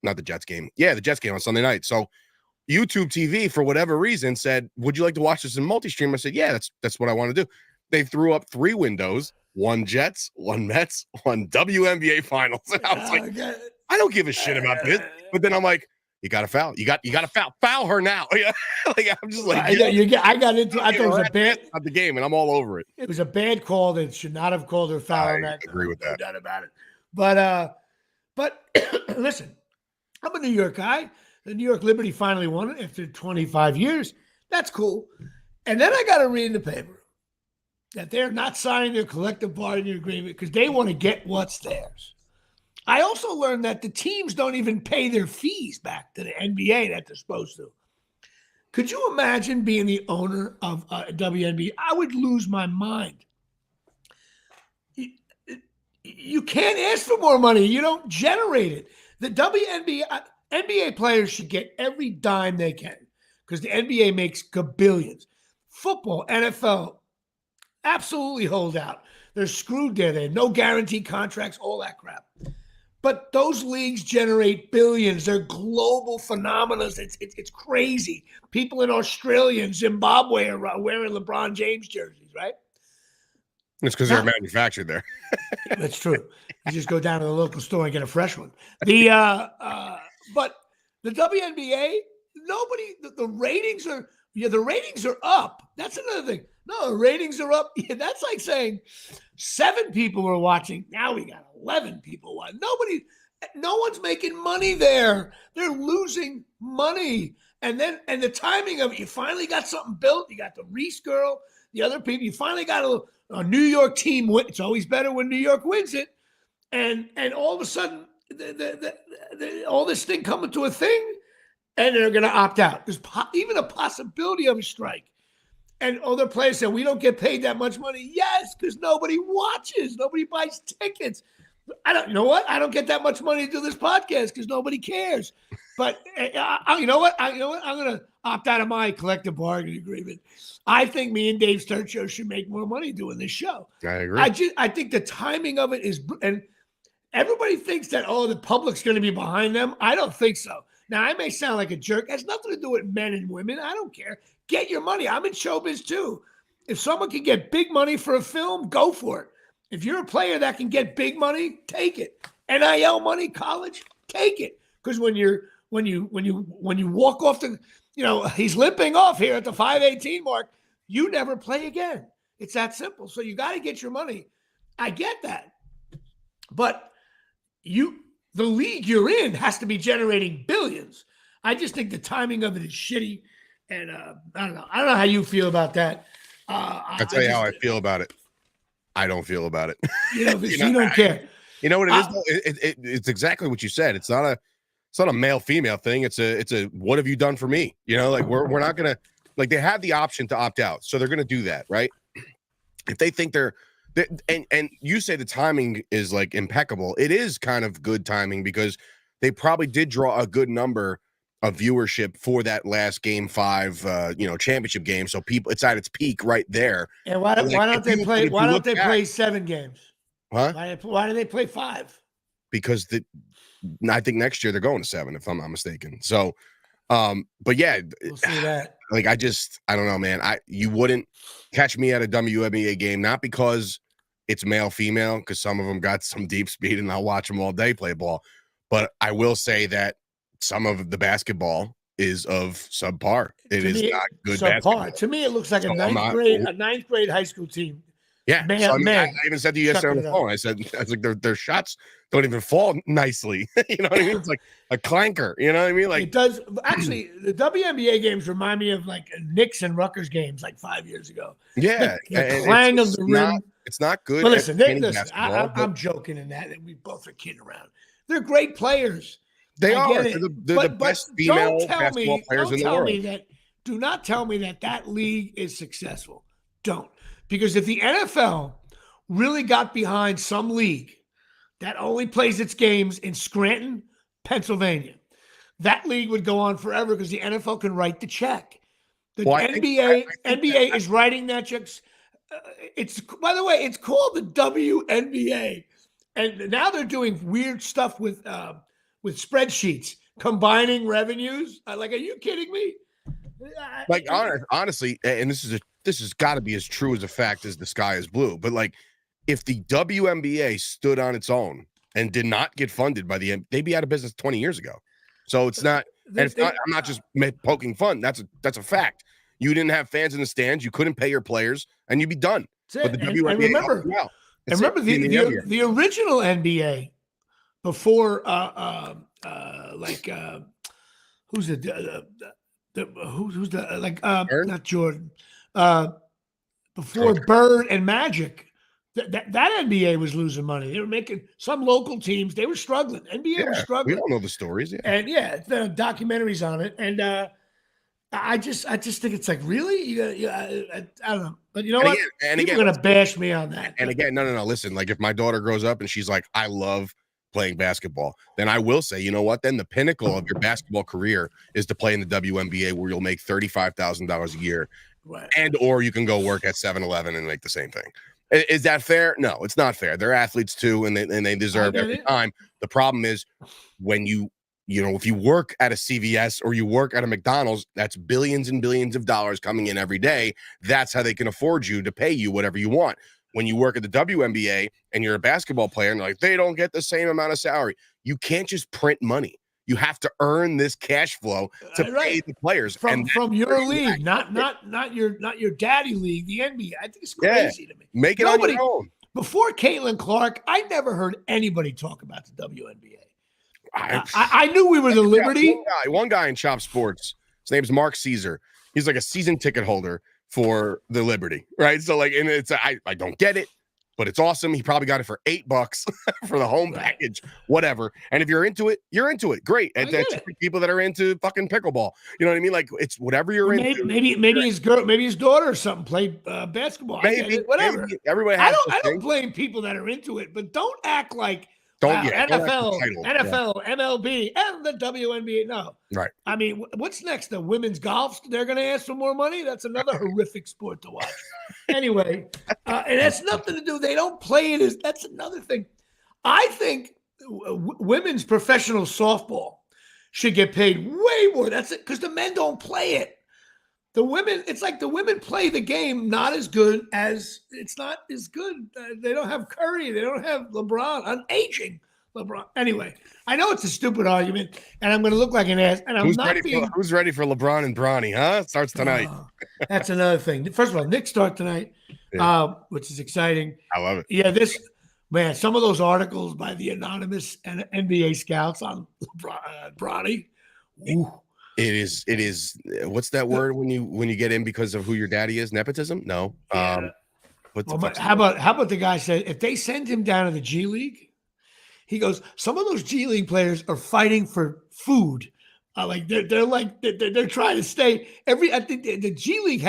Not the Jets game. Yeah, the Jets game on Sunday night. So YouTube TV, for whatever reason, said, would you like to watch this in multi-stream? I said, yeah, that's what I want to do. They threw up 3 windows, 1 Jets, 1 Mets, 1 WNBA finals. And I was like, I don't give a shit about this. But then I'm like, you got to foul. You got to foul her now. Like I'm just like, I got into. I thought it was a bad of the game, and I'm all over it. It was a bad call. That should not have called her foul. I agree with that. No doubt about it. But listen, I'm a New York guy. The New York Liberty finally won it after 25 years. That's cool. And then I got to read in the paper that they're not signing their collective bargaining agreement because they want to get what's theirs. I also learned that the teams don't even pay their fees back to the NBA that they're supposed to. Could you imagine being the owner of WNBA? I would lose my mind. You can't ask for more money. You don't generate it. The NBA players should get every dime they can because the NBA makes billions. Football, NFL, absolutely hold out. They're screwed there. They have no guaranteed contracts, all that crap. But those leagues generate billions. They're global phenomena. It's crazy. People in Australia and Zimbabwe are wearing LeBron James jerseys, right? It's because they're manufactured there. That's true. You just go down to the local store and get a fresh one. But the WNBA, the ratings are up. That's another thing. No, the ratings are up. Yeah, that's like saying 7 people were watching. Now we got 11 people watching. No one's making money there. They're losing money. And the timing of it, you finally got something built. You got the Reese girl, the other people. You finally got a New York team win. It's always better when New York wins it. And all of a sudden, all this thing coming to a thing, and they're going to opt out. There's even a possibility of a strike. And other players say, we don't get paid that much money. Yes, because nobody watches. Nobody buys tickets. You know what? I don't get that much money to do this podcast because nobody cares. But you know what? I'm going to opt out of my collective bargaining agreement. I think me and Dave Sturcho should make more money doing this show. I agree. I think the timing of it is, and everybody thinks that, the public's going to be behind them. I don't think so. Now, I may sound like a jerk. It has nothing to do with men and women. I don't care. Get your money. I'm in showbiz too. If someone can get big money for a film, go for it. If you're a player that can get big money, take it. NIL money, college, take it. Because when you walk off he's limping off here at the 5:18 mark, you never play again. It's that simple. So you got to get your money. I get that. But the league you're in has to be generating billions. I just think the timing of it is shitty. And I don't know. I don't know how you feel about that. I'll tell you how I feel about it. I don't feel about it. You don't care. You know what it is? Though? It's exactly what you said. It's not a male female thing. It's a what have you done for me? Like we're not gonna, like, they have the option to opt out, so they're gonna do that, right? If they think and you say the timing is like impeccable. It is kind of good timing because they probably did draw a good number of viewership for that last game 5, championship game. So it's at its peak right there. And why don't they play 7 games? Huh? Why do they play 5? Because I think next year they're going to 7, if I'm not mistaken. So, but yeah, we'll see that. like I don't know, man. You wouldn't catch me at a WNBA game, not because it's male female, because some of them got some deep speed and I'll watch them all day play ball. But I will say that some of the basketball is of subpar. It is not good basketball. To me, it looks like a ninth grade high school team. Yeah, so, I even said to you yesterday on the phone. I was like, their shots don't even fall nicely. You know what I mean? It's like a clanker. You know what I mean? Like it does. Actually, the WNBA games remind me of like Knicks and Rutgers games like 5 years ago. Yeah, the clang of the rim. It's not good. But listen, I'm joking in that we both are kidding around. They're great players. They are. They're the best female basketball players in the world. Do not tell me that league is successful. Don't. Because if the NFL really got behind some league that only plays its games in Scranton, Pennsylvania, that league would go on forever because the NFL can write the check. The NBA is writing that check. It's, by the way, it's called the WNBA, and now they're doing weird stuff with spreadsheets, combining revenues. Like, are you kidding me? Like, honestly, and this has got to be as true as a fact as the sky is blue. But like, if the WNBA stood on its own and did not get funded by they'd be out of business 20 years ago. So it's not. And I'm not just poking fun. That's a fact. You didn't have fans in the stands. You couldn't pay your players, and you'd be done. But the WNBA, remember the original NBA before who's not Jordan before Bird and Magic. That NBA was losing money. They were making some local teams. They were struggling. NBA was struggling. We all know the stories. Yeah. And the documentaries on it. And I just think it's like, really? I don't know. But you know what? People are going to bash me on that. And again, no. Listen, like if my daughter grows up and she's like, I love playing basketball, then I will say, you know what? Then the pinnacle of your basketball career is to play in the WNBA, where you'll make $35,000 a year. Right. Or you can go work at 7-Eleven and make the same thing. Is that fair? No, it's not fair. They're athletes too, and they deserve every time. The problem is when if you work at a CVS or you work at a McDonald's, that's billions and billions of dollars coming in every day. That's how they can afford you to pay you whatever you want. When you work at the WNBA and you're a basketball player and like, they don't get the same amount of salary. You can't just print money. You have to earn this cash flow to pay the players from your league, not your daddy league, the NBA. I think it's crazy to me. Make it on your own. Before Caitlin Clark, I never heard anybody talk about the WNBA. I knew we were the Liberty. One guy in Chop Sports. His name's Mark Caesar. He's like a season ticket holder for the Liberty, right? So like, and it's I don't get it, but it's awesome. He probably got it for $8 for the home package, whatever. And if you're into it, you're into it. Great. And that's people that are into fucking pickleball. You know what I mean? Like, it's whatever you're into. Maybe his daughter or something played basketball. Maybe whatever. Maybe. Everybody has I don't blame people that are into it, but don't act like NFL, MLB, and the WNBA. No. Right. I mean, what's next? The women's golf? They're going to ask for more money? That's another horrific sport to watch. Anyway, and that's nothing to do. They don't play it. That's another thing. I think women's professional softball should get paid way more. That's it, because the men don't play it. The women, it's like the women play the game not as good as it's not as good. They don't have Curry. They don't have LeBron. I'm aging LeBron. Anyway, I know it's a stupid argument, and I'm going to look like an ass. And who's ready for LeBron and Bronny? Huh? It starts tonight. That's another thing. First of all, Knicks start tonight, which is exciting. I love it. Yeah, some of those articles by the anonymous NBA scouts on Bronny. Ooh. It is. What's that word when you get in because of who your daddy is? Nepotism? No. How about the guy said if they send him down to the G League, he goes, some of those G League players are fighting for food. They're trying to stay. I think the G League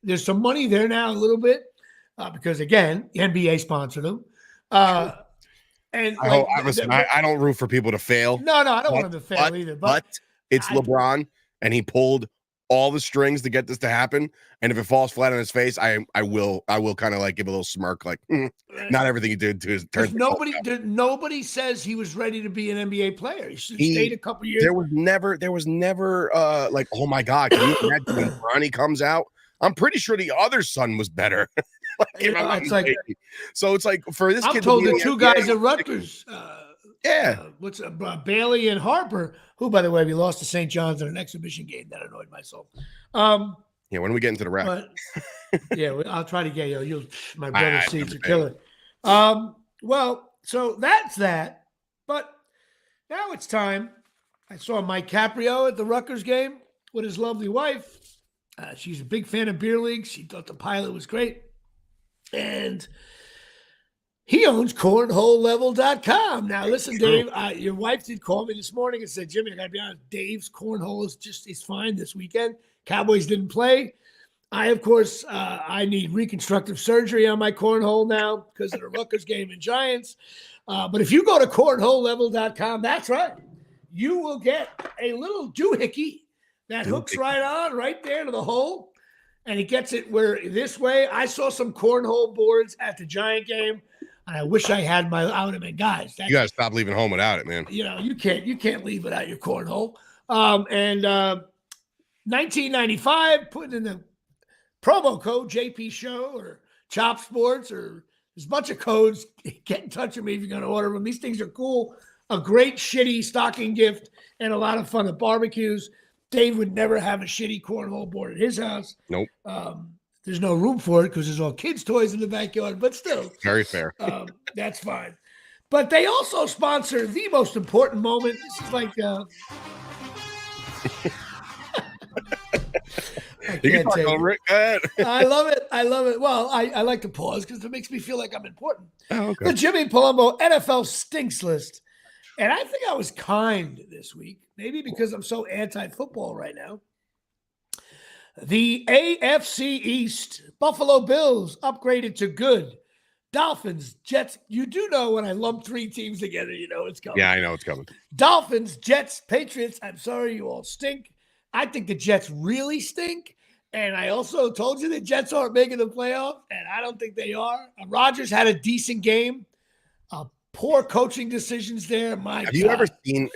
there's some money there now a little bit because again the NBA sponsored them. And I don't root for people to fail. No, I don't want them to fail either. But it's LeBron, and he pulled all the strings to get this to happen. And if it falls flat on his face, I will kind of like give a little smirk, like not everything he did to his turn. Nobody says he was ready to be an NBA player. He should have stayed a couple years. There was never like, oh my God, can you imagine when Bronny comes out? I'm pretty sure the other son was better. So it's like for this I'm kid. told the two guys at Rutgers. Bailey and Harper, who, by the way, we lost to St. John's in an exhibition game. That annoyed myself. When we get into the rap. I'll try to get you. My brother's seats are killer. Well, so that's that. But now it's time. I saw Mike Caprio at the Rutgers game with his lovely wife. She's a big fan of beer leagues. She thought the pilot was great. And he owns cornholelevel.com. Now, listen, Dave, your wife did call me this morning and said, Jimmy, I got to be honest, Dave's cornhole is fine this weekend. Cowboys didn't play. Of course, I need reconstructive surgery on my cornhole now because of the Rutgers game and Giants. But if you go to cornholelevel.com, that's right, you will get a little doohickey that hooks right there to the hole. And he gets it this way. I saw some cornhole boards at the Giant game. And I wish I had I would have been, guys. You got to stop leaving home without it, man. You can't leave without your cornhole. And $19.95, put in the promo code JP Show or Chop Sports, or there's a bunch of codes. Get in touch with me if you're going to order them. These things are cool. A great shitty stocking gift and a lot of fun at barbecues. Dave would never have a shitty cornhole board at his house. Nope. There's no room for it because there's all kids' toys in the backyard, but still. Very fair. That's fine. But they also sponsor the most important moment. This is like I can't take it. I love it. Well, I like to pause because it makes me feel like I'm important. Oh, okay. The Jimmy Palumbo NFL stinks list. And I think I was kind this week, maybe because I'm so anti-football right now. The AFC East, Buffalo Bills upgraded to good. Dolphins, Jets. You do know when I lump three teams together, you know it's coming. Yeah, I know it's coming. Dolphins, Jets, Patriots. I'm sorry, you all stink. I think the Jets really stink. And I also told you the Jets aren't making the playoffs, and I don't think they are. Rodgers had a decent game. Poor coaching decisions there. Have you ever seen?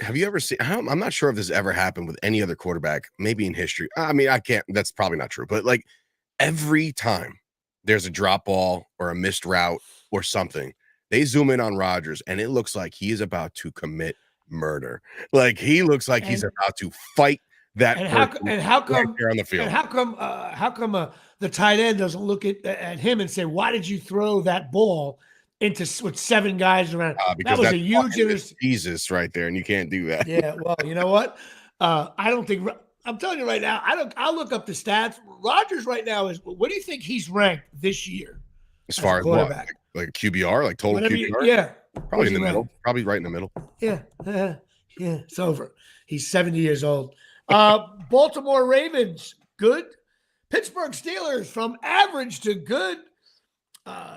I'm not sure if this ever happened with any other quarterback, maybe in history. I mean, I can't. That's probably not true. But like every time there's a drop ball or a missed route or something, they zoom in on Rodgers, and it looks like he is about to commit murder. Like he looks like he's about to fight that. And how come right there on the field? And how come the tight end doesn't look at him and say, "Why did you throw that ball with seven guys around?" Because that was a huge Jesus right there, and you can't do that. Yeah, well, you know what? I don't think. I'm telling you right now. I'll look up the stats. Rodgers right now is. What do you think he's ranked this year? As far as what, like QBR, like total QBR? Yeah, probably in the middle. Probably right in the middle. Yeah, it's over. He's 70 years old. Baltimore Ravens, good. Pittsburgh Steelers, from average to good.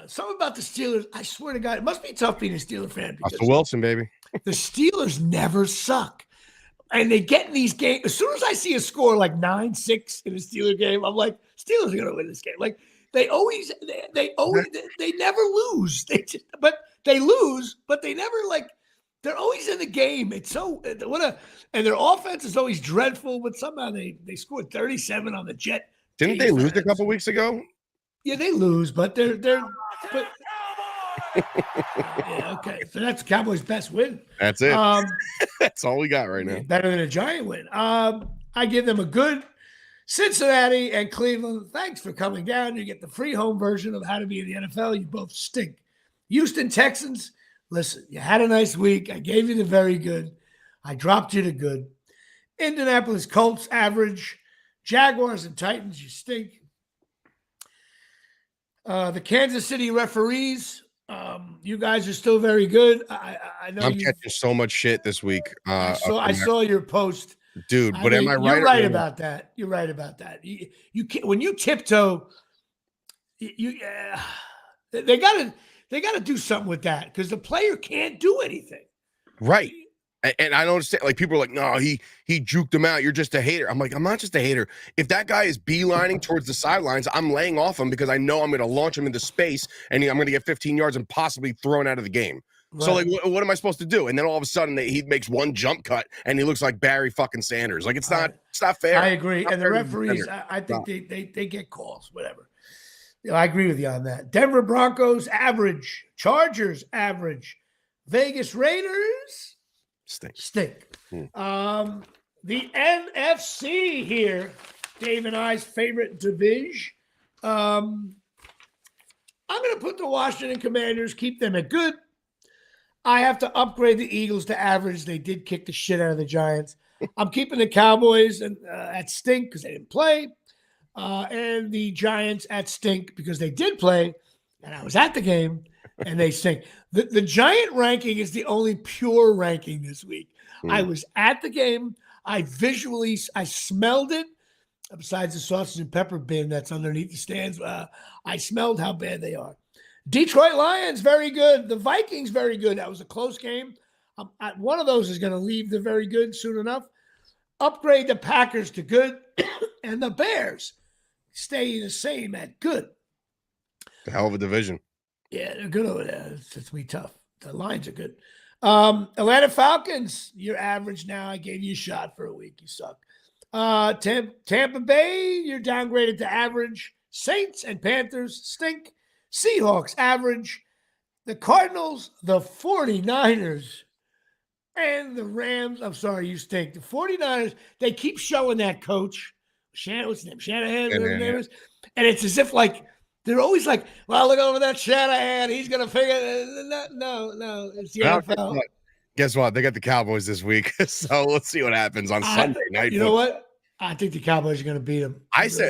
Something about the Steelers, I swear to God, it must be tough being a Steeler fan. Russell Wilson, baby. The Steelers never suck. And they get in these games. As soon as I see a score like 9-6 in a Steeler game, I'm like, Steelers are going to win this game. Like, they never lose. They lose, but they never, like, they're always in the game. It's so, and their offense is always dreadful, but somehow they scored 37 on the Jet. Didn't they lose a couple weeks ago? Yeah, they lose, but they're yeah, okay. So that's the Cowboys' best win. That's it. That's all we got right now. Better than a Giant win. I give them a good. Cincinnati and Cleveland, thanks for coming down. You get the free home version of How to Be in the NFL. You both stink. Houston Texans, listen, you had a nice week. I gave you the very good. I dropped you to good. Indianapolis Colts, average. Jaguars and Titans, you stink. The Kansas City referees, you guys are still very good. I know I'm catching so much shit this week. I saw your post. Dude, but am I right? You're right about that. You're right about that. You can't, when you tiptoe, they gotta do something with that because the player can't do anything. Right. And I don't understand. Like, people are like, no, he juked him out. You're just a hater. I'm like, I'm not just a hater. If that guy is beelining towards the sidelines, I'm laying off him because I know I'm going to launch him into space and I'm going to get 15 yards and possibly thrown out of the game. Right. So, like, what am I supposed to do? And then all of a sudden, he makes one jump cut and he looks like Barry fucking Sanders. Like, it's not fair. I agree. And the referees, I think they get calls, whatever. I agree with you on that. Denver Broncos, average. Chargers, average. Vegas Raiders, stink. The NFC here, Dave and I's favorite division. I'm going to put the Washington Commanders, keep them at good. I have to upgrade the Eagles to average. They did kick the shit out of the Giants. I'm keeping the Cowboys at stink because they didn't play. And the Giants at stink because they did play, and I was at the game, and they stink. The Giant ranking is the only pure ranking this week. I was at the game. I smelled it. Besides the sausage and pepper bin that's underneath the stands, I smelled how bad they are. Detroit Lions, very good. The Vikings, very good. That was a close game. One of those is going to leave the very good soon enough. Upgrade the Packers to good, and the Bears stay the same at good. The hell of a division. Yeah, they're good over there. It's going to be tough. The Lions are good. Atlanta Falcons, you're average now. I gave you a shot for a week. You suck. Tampa Bay, you're downgraded to average. Saints and Panthers stink. Seahawks, average. The Cardinals, the 49ers, and the Rams. I'm sorry, you stink. The 49ers, they keep showing that coach. What's his name? Shanahan, whatever his name is. And it's as if, like, they're always like, well, look over that Shanahan. He's going to figure it. No. It's the NFL. Guess what? They got the Cowboys this week. So let's see what happens on Sunday night. You know what? I think the Cowboys are going to beat them. I said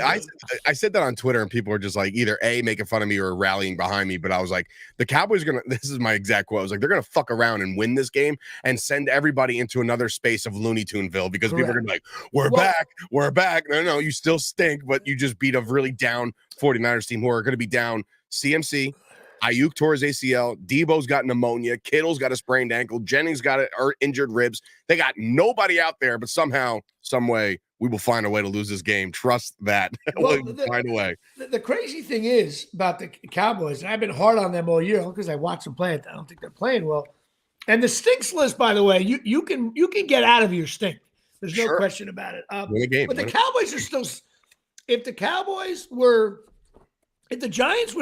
that on Twitter, and people are just like either A, making fun of me or rallying behind me. But I was like, the Cowboys are going to, this is my exact quote. I was like, they're going to fuck around and win this game and send everybody into another space of Looney Tuneville because people are going to be like, we're back. No, you still stink, but you just beat a really down 49ers team who are going to be down CMC. Ayuk tore his ACL. Debo's got pneumonia. Kittle's got a sprained ankle. Jennings got injured ribs. They got nobody out there, but somehow, some way, we will find a way to lose this game. Trust that. We'll find a way. The crazy thing is about the Cowboys, and I've been hard on them all year because I watch them play. I don't think they're playing well. And the stinks list, by the way, you can get out of your stink. There's no question about it. But the Cowboys are still. If the Giants were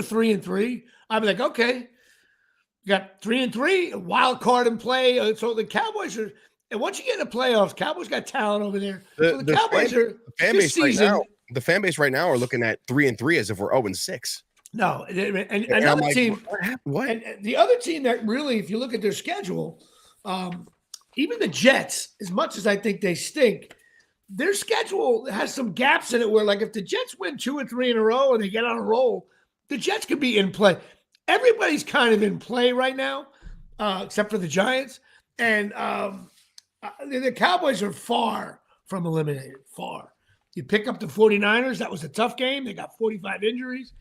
3-3, I'd be like, okay, you got 3-3, a wild card in play. So the Cowboys are. And once you get in the playoffs, Cowboys got talent over there. So the Cowboys are the fan base right now are looking at 3-3 as if we're 0-6. No, and another team. What? And the other team that really, if you look at their schedule, even the Jets, as much as I think they stink, their schedule has some gaps in it where, like, if the Jets win 2 or 3 in a row and they get on a roll, the Jets could be in play. Everybody's kind of in play right now, except for the Giants. And the Cowboys are far from eliminated, far. You pick up the 49ers. That was a tough game. They got 45 injuries.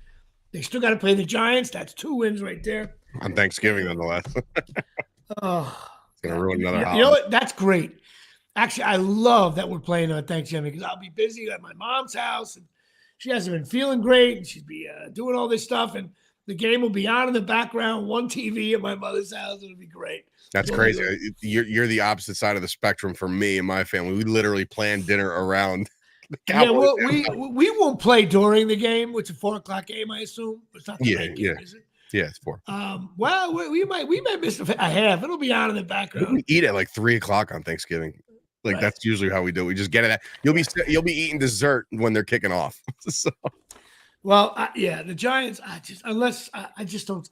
They still got to play the Giants. That's 2 wins right there. On Thanksgiving, nonetheless. It's going to ruin another holiday. You know what? That's great. Actually, I love that we're playing on Thanksgiving because I'll be busy at my mom's house. And she hasn't been feeling great. And she'd be doing all this stuff. And the game will be on in the background, one TV at my mother's house. It'll be great. That's crazy. You're the opposite side of the spectrum from me and my family. We literally plan dinner around the Cowboys. Yeah, we won't play during the game. It's a 4:00 game, I assume. It's not the night game, is it? Yeah, it's 4. Well, we might miss a half. It'll be on in the background. We eat at like 3:00 on Thanksgiving. Like that's usually how we do it. We just get it. You'll be eating dessert when they're kicking off. So. Well, the Giants. I just don't.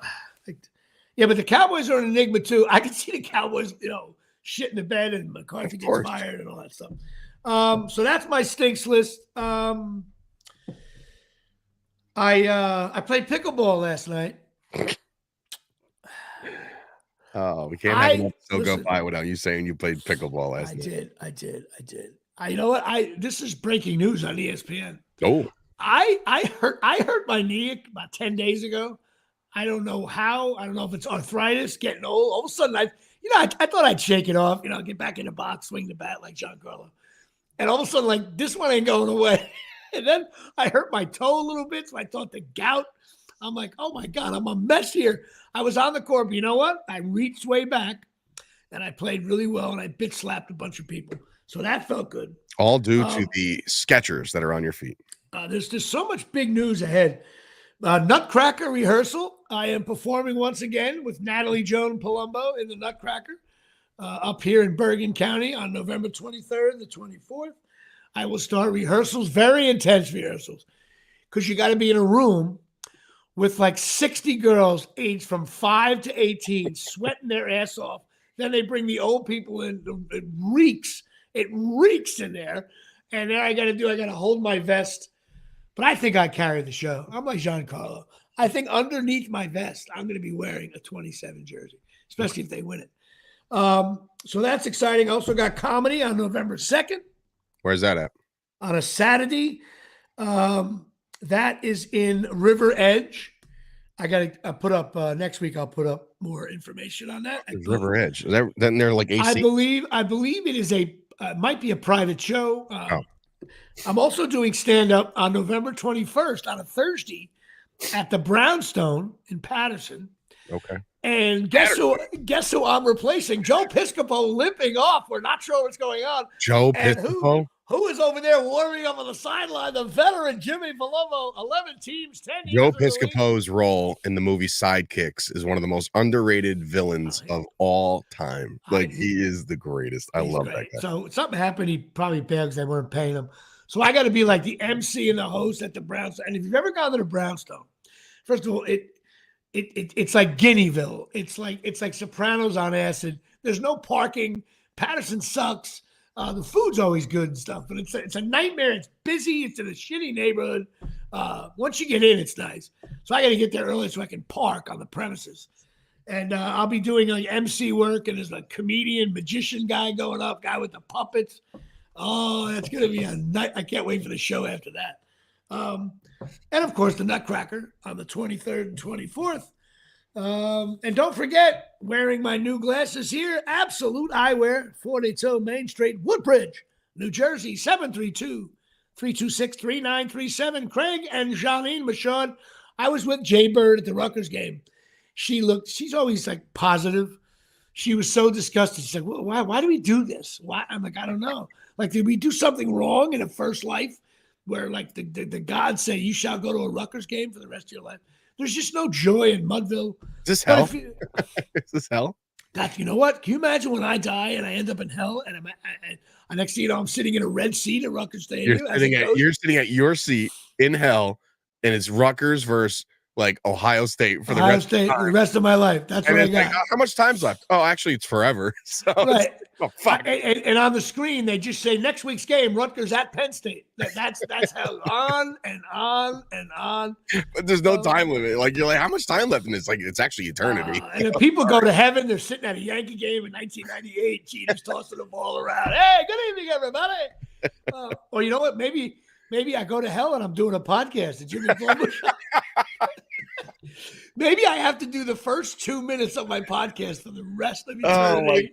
Yeah, but the Cowboys are an enigma too. I can see the Cowboys, shit in the bed and McCarthy gets fired and all that stuff. So that's my stinks list. I played pickleball last night. Oh, we can't have an episode go by without you saying you played pickleball last night. I did. You know what? This is breaking news on ESPN. Oh. I hurt my knee about 10 days ago. I don't know how. I don't know if it's arthritis, getting old. All of a sudden, I thought I'd shake it off, get back in the box, swing the bat like Giancarlo. And all of a sudden, like, this one ain't going away. And then I hurt my toe a little bit, so I thought the gout. I'm like, oh, my God, I'm a mess here. I was on the court, but you know what? I reached way back, and I played really well, and I bitch slapped a bunch of people. So that felt good. All due to the Skechers that are on your feet. There's so much big news ahead. Nutcracker rehearsal. I am performing once again with Natalie Joan Palumbo in the Nutcracker up here in Bergen County on November 23rd and the 24th. I will start rehearsals, very intense rehearsals, because you got to be in a room with like 60 girls aged from 5 to 18 sweating their ass off. Then they bring the old people in. It reeks. It reeks in there. And then I got to hold my vest. But I think I carry the show. I'm like Giancarlo. I think underneath my vest, I'm going to be wearing a 27 jersey, especially if they win it. So that's exciting. I also got comedy on November 2nd. Where's that at? On a Saturday. That is in River Edge. I got to put up next week. I'll put up more information on that. River Edge. Is that then they're like AC? I believe it is might be a private show. I'm also doing stand-up on November 21st on a Thursday at the Brownstone in Patterson. Okay. And guess who I'm replacing? Joe Piscopo limping off. We're not sure what's going on. Joe Piscopo? Who is over there warming up on the sideline? The veteran Jimmy Palumbo, 11 teams, 10 years. Joe Piscopo's role in the movie Sidekicks is one of the most underrated villains of all time. Like, he is the greatest. I love that guy. So something happened. He probably bailed because they weren't paying him. So I got to be like the MC and the host at the Brownstone. And if you've ever gone to the Brownstone, first of all, it's like Guineaville. It's like Sopranos on acid. There's no parking. Patterson sucks. The food's always good and stuff, but it's a nightmare. It's busy. It's in a shitty neighborhood. Once you get in, it's nice. So I got to get there early so I can park on the premises. And I'll be doing like MC work, and there's a comedian, magician guy going up, guy with the puppets. Oh, that's going to be a night. I can't wait for the show after that. And of course, the Nutcracker on the 23rd and 24th. And don't forget, wearing my new glasses here, Absolute Eyewear, 42 Main Street, Woodbridge, New Jersey, 732-326-3937. Craig and Janine Michaud. I was with Jay Bird at the Rutgers game. She's always like positive. She was so disgusted. She's like, well, why do we do this? Why? I'm like, I don't know. Like, did we do something wrong in a first life where like the gods say you shall go to a Rutgers game for the rest of your life? There's just no joy in Mudville. Is this hell? Is this hell? God, you know what? Can you imagine when I die and I end up in hell and next thing you know, I'm sitting in a red seat at Rutgers Stadium? You're sitting at your seat in hell, and it's Rutgers versus like Ohio State for the rest of my life. That's what I got. Like, how much time's left? Oh, actually, it's forever. So right. Oh, fuck. And on the screen, they just say next week's game, Rutgers at Penn State. That's how on and on and on. But there's no time limit. Like, you're like, how much time left? And it's like, it's actually eternity. And if people go to heaven, they're sitting at a Yankee game in 1998. Jeter's tossing the ball around. Hey, good evening, everybody. Or you know what? Maybe I go to hell and I'm doing a podcast. The Jimmy Palumbo Show. Maybe I have to do the first 2 minutes of my podcast for the rest of eternity.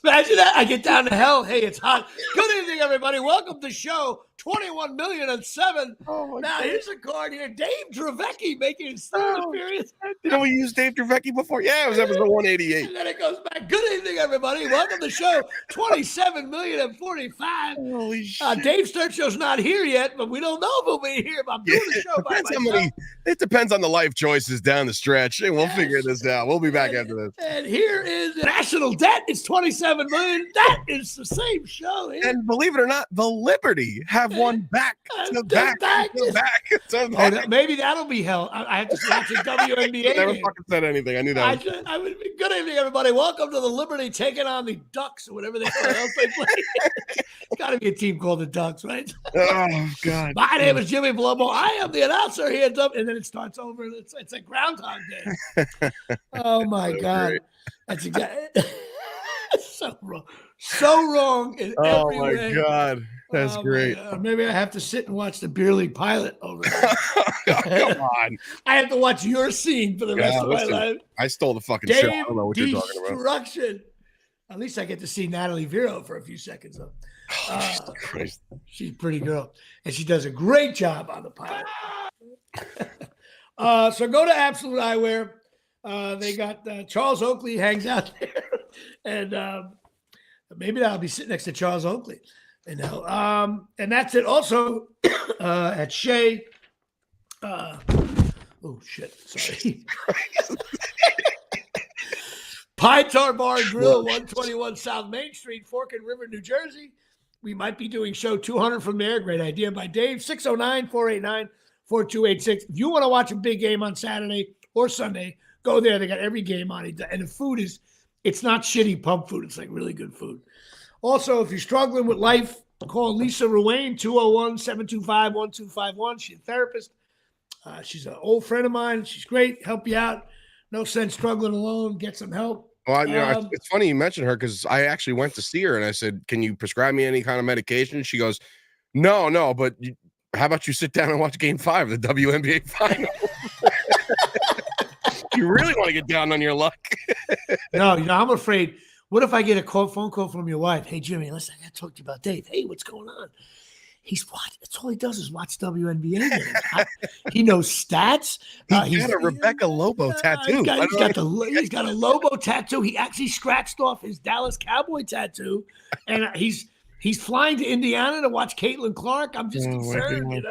Imagine that. I get down to hell. Hey, it's hot. Good evening, everybody. Welcome to show 21,000,007. Now, God. Here's a card here. Dave Dravecki making his third appearance. Didn't we use Dave Dravecki before? Yeah, it was episode 188. And then it goes back. Good evening, everybody. Welcome to show 27,045. Holy shit. Dave Sturchill's not here yet, but we don't know if he'll be here. But I'm doing the show by myself. It depends on the life choices down the stretch. Hey, we'll figure this out. We'll be back after this. And here is national debt. It's 27 million. That is the same show here. And believe it or not, the Liberty have won back to back. Maybe that'll be hell. I have to watch a WNBA. I never fucking said anything. I knew that. I would be. Good evening, everybody. Welcome to the Liberty taking on the Ducks or whatever the hell else they play. It's got to be a team called the Ducks, right? Oh God. My name is Jimmy Palumbo. I am the announcer here, and then it starts over. And it's like Groundhog Day. Oh my God, great. That's exactly. So wrong. So wrong in every my way. God. That's great. Maybe I have to sit and watch the beer league pilot over there. Come on. I have to watch your scene for the rest of my life. I stole the fucking show. I Dave don't know what you're talking about. Destruction. At least I get to see Natalie Vero for a few seconds, though. Christ. She's a pretty girl, and she does a great job on the pilot. So go to Absolute Eyewear. They got Charles Oakley hangs out there, and maybe I'll be sitting next to Charles Oakley. And that's it. Also at Shea. Oh shit! Sorry. Pine Tar Bar and Grill, 121 South Main Street, Fork and River, New Jersey. We might be doing show 200 from there. Great idea by Dave. 609-489-4286. If you want to watch a big game on Saturday or Sunday, go there. They got every game on it. And the food it's not shitty pub food. It's like really good food. Also, if you're struggling with life, call Lisa Ruane, 201-725-1251. She's a therapist. She's an old friend of mine. She's great. Help you out. No sense struggling alone. Get some help. Well, it's funny you mentioned her because I actually went to see her and I said, "Can you prescribe me any kind of medication?" She goes, "No, but how about you sit down and watch Game 5 of the WNBA Finals?" You really want to get down on your luck? No, I'm afraid. What if I get a phone call from your wife? Hey, Jimmy, listen, I got to talk to you about Dave. Hey, what's going on? That's all he does is watch WNBA games. He knows stats. He's got a Rebecca Lobo tattoo. He's got a Lobo tattoo. He actually scratched off his Dallas Cowboy tattoo, and he's flying to Indiana to watch Caitlin Clark. I'm just concerned,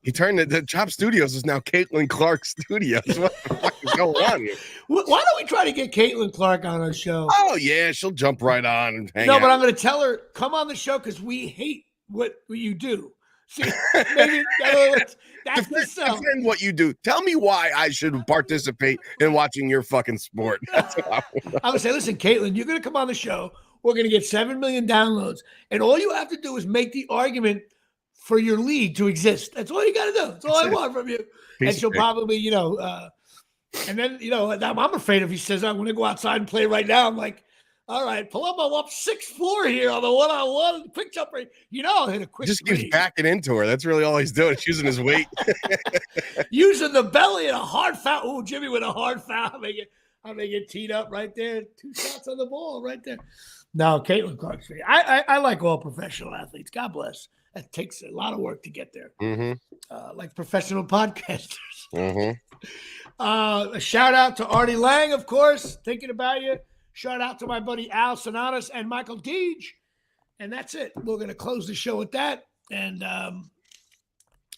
He turned the Chop Studios is now Caitlin Clark Studios. What the fuck is going on here? Why don't we try to get Caitlin Clark on our show? Oh yeah, she'll jump right on and hang out. But I'm going to tell her, come on the show because we hate what you do. See, maybe that's the sell. Defend what you do. Tell me why I should participate in watching your fucking sport. That's what I would say, listen, Caitlin, you're going to come on the show. We're going to get 7 million downloads, and all you have to do is make the argument for your league to exist. That's all you got to do. That's all I want from you. And she'll probably, and then, I'm afraid if he says, I want to go outside and play right now, I'm like, all right, Palumbo up 6'4" here on the one-on-one. Quick jump right. I'll hit a quick just keeps backing into her. That's really all he's doing. He's using his weight. Using the belly and a hard foul. Oh, Jimmy with a hard foul. I may get teed up right there. 2 shots on the ball right there. No, Caitlin Clark's great. I like all professional athletes. God bless. That takes a lot of work to get there. Mm-hmm. Like professional podcasters. Mm-hmm. A shout out to Artie Lang, of course. Thinking about you. Shout out to my buddy Al Sonatas and Michael Deej. And that's it. We're going to close the show with that. And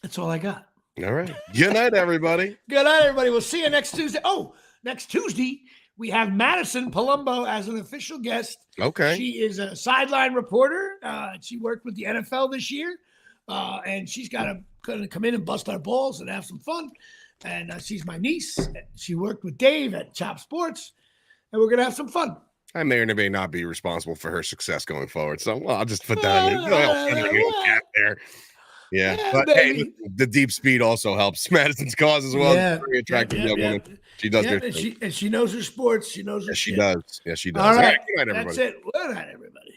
that's all I got. All right. Good night, everybody. Good night, everybody. We'll see you next Tuesday. Oh, next Tuesday, we have Madison Palumbo as an official guest. Okay. She is a sideline reporter. She worked with the NFL this year. And she's going to come in and bust our balls and have some fun. And she's my niece. She worked with Dave at Chop Sports. And we're going to have some fun. I may or may not be responsible for her success going forward. So, I'll just put that in there. Yeah. But hey, the deep speed also helps Madison's cause as well. Yeah. Very attractive young woman. She does good thing. And she knows her sports. She knows her Yes, she does. Yes, she does. All right. Good night, everybody. That's it. Good night, everybody.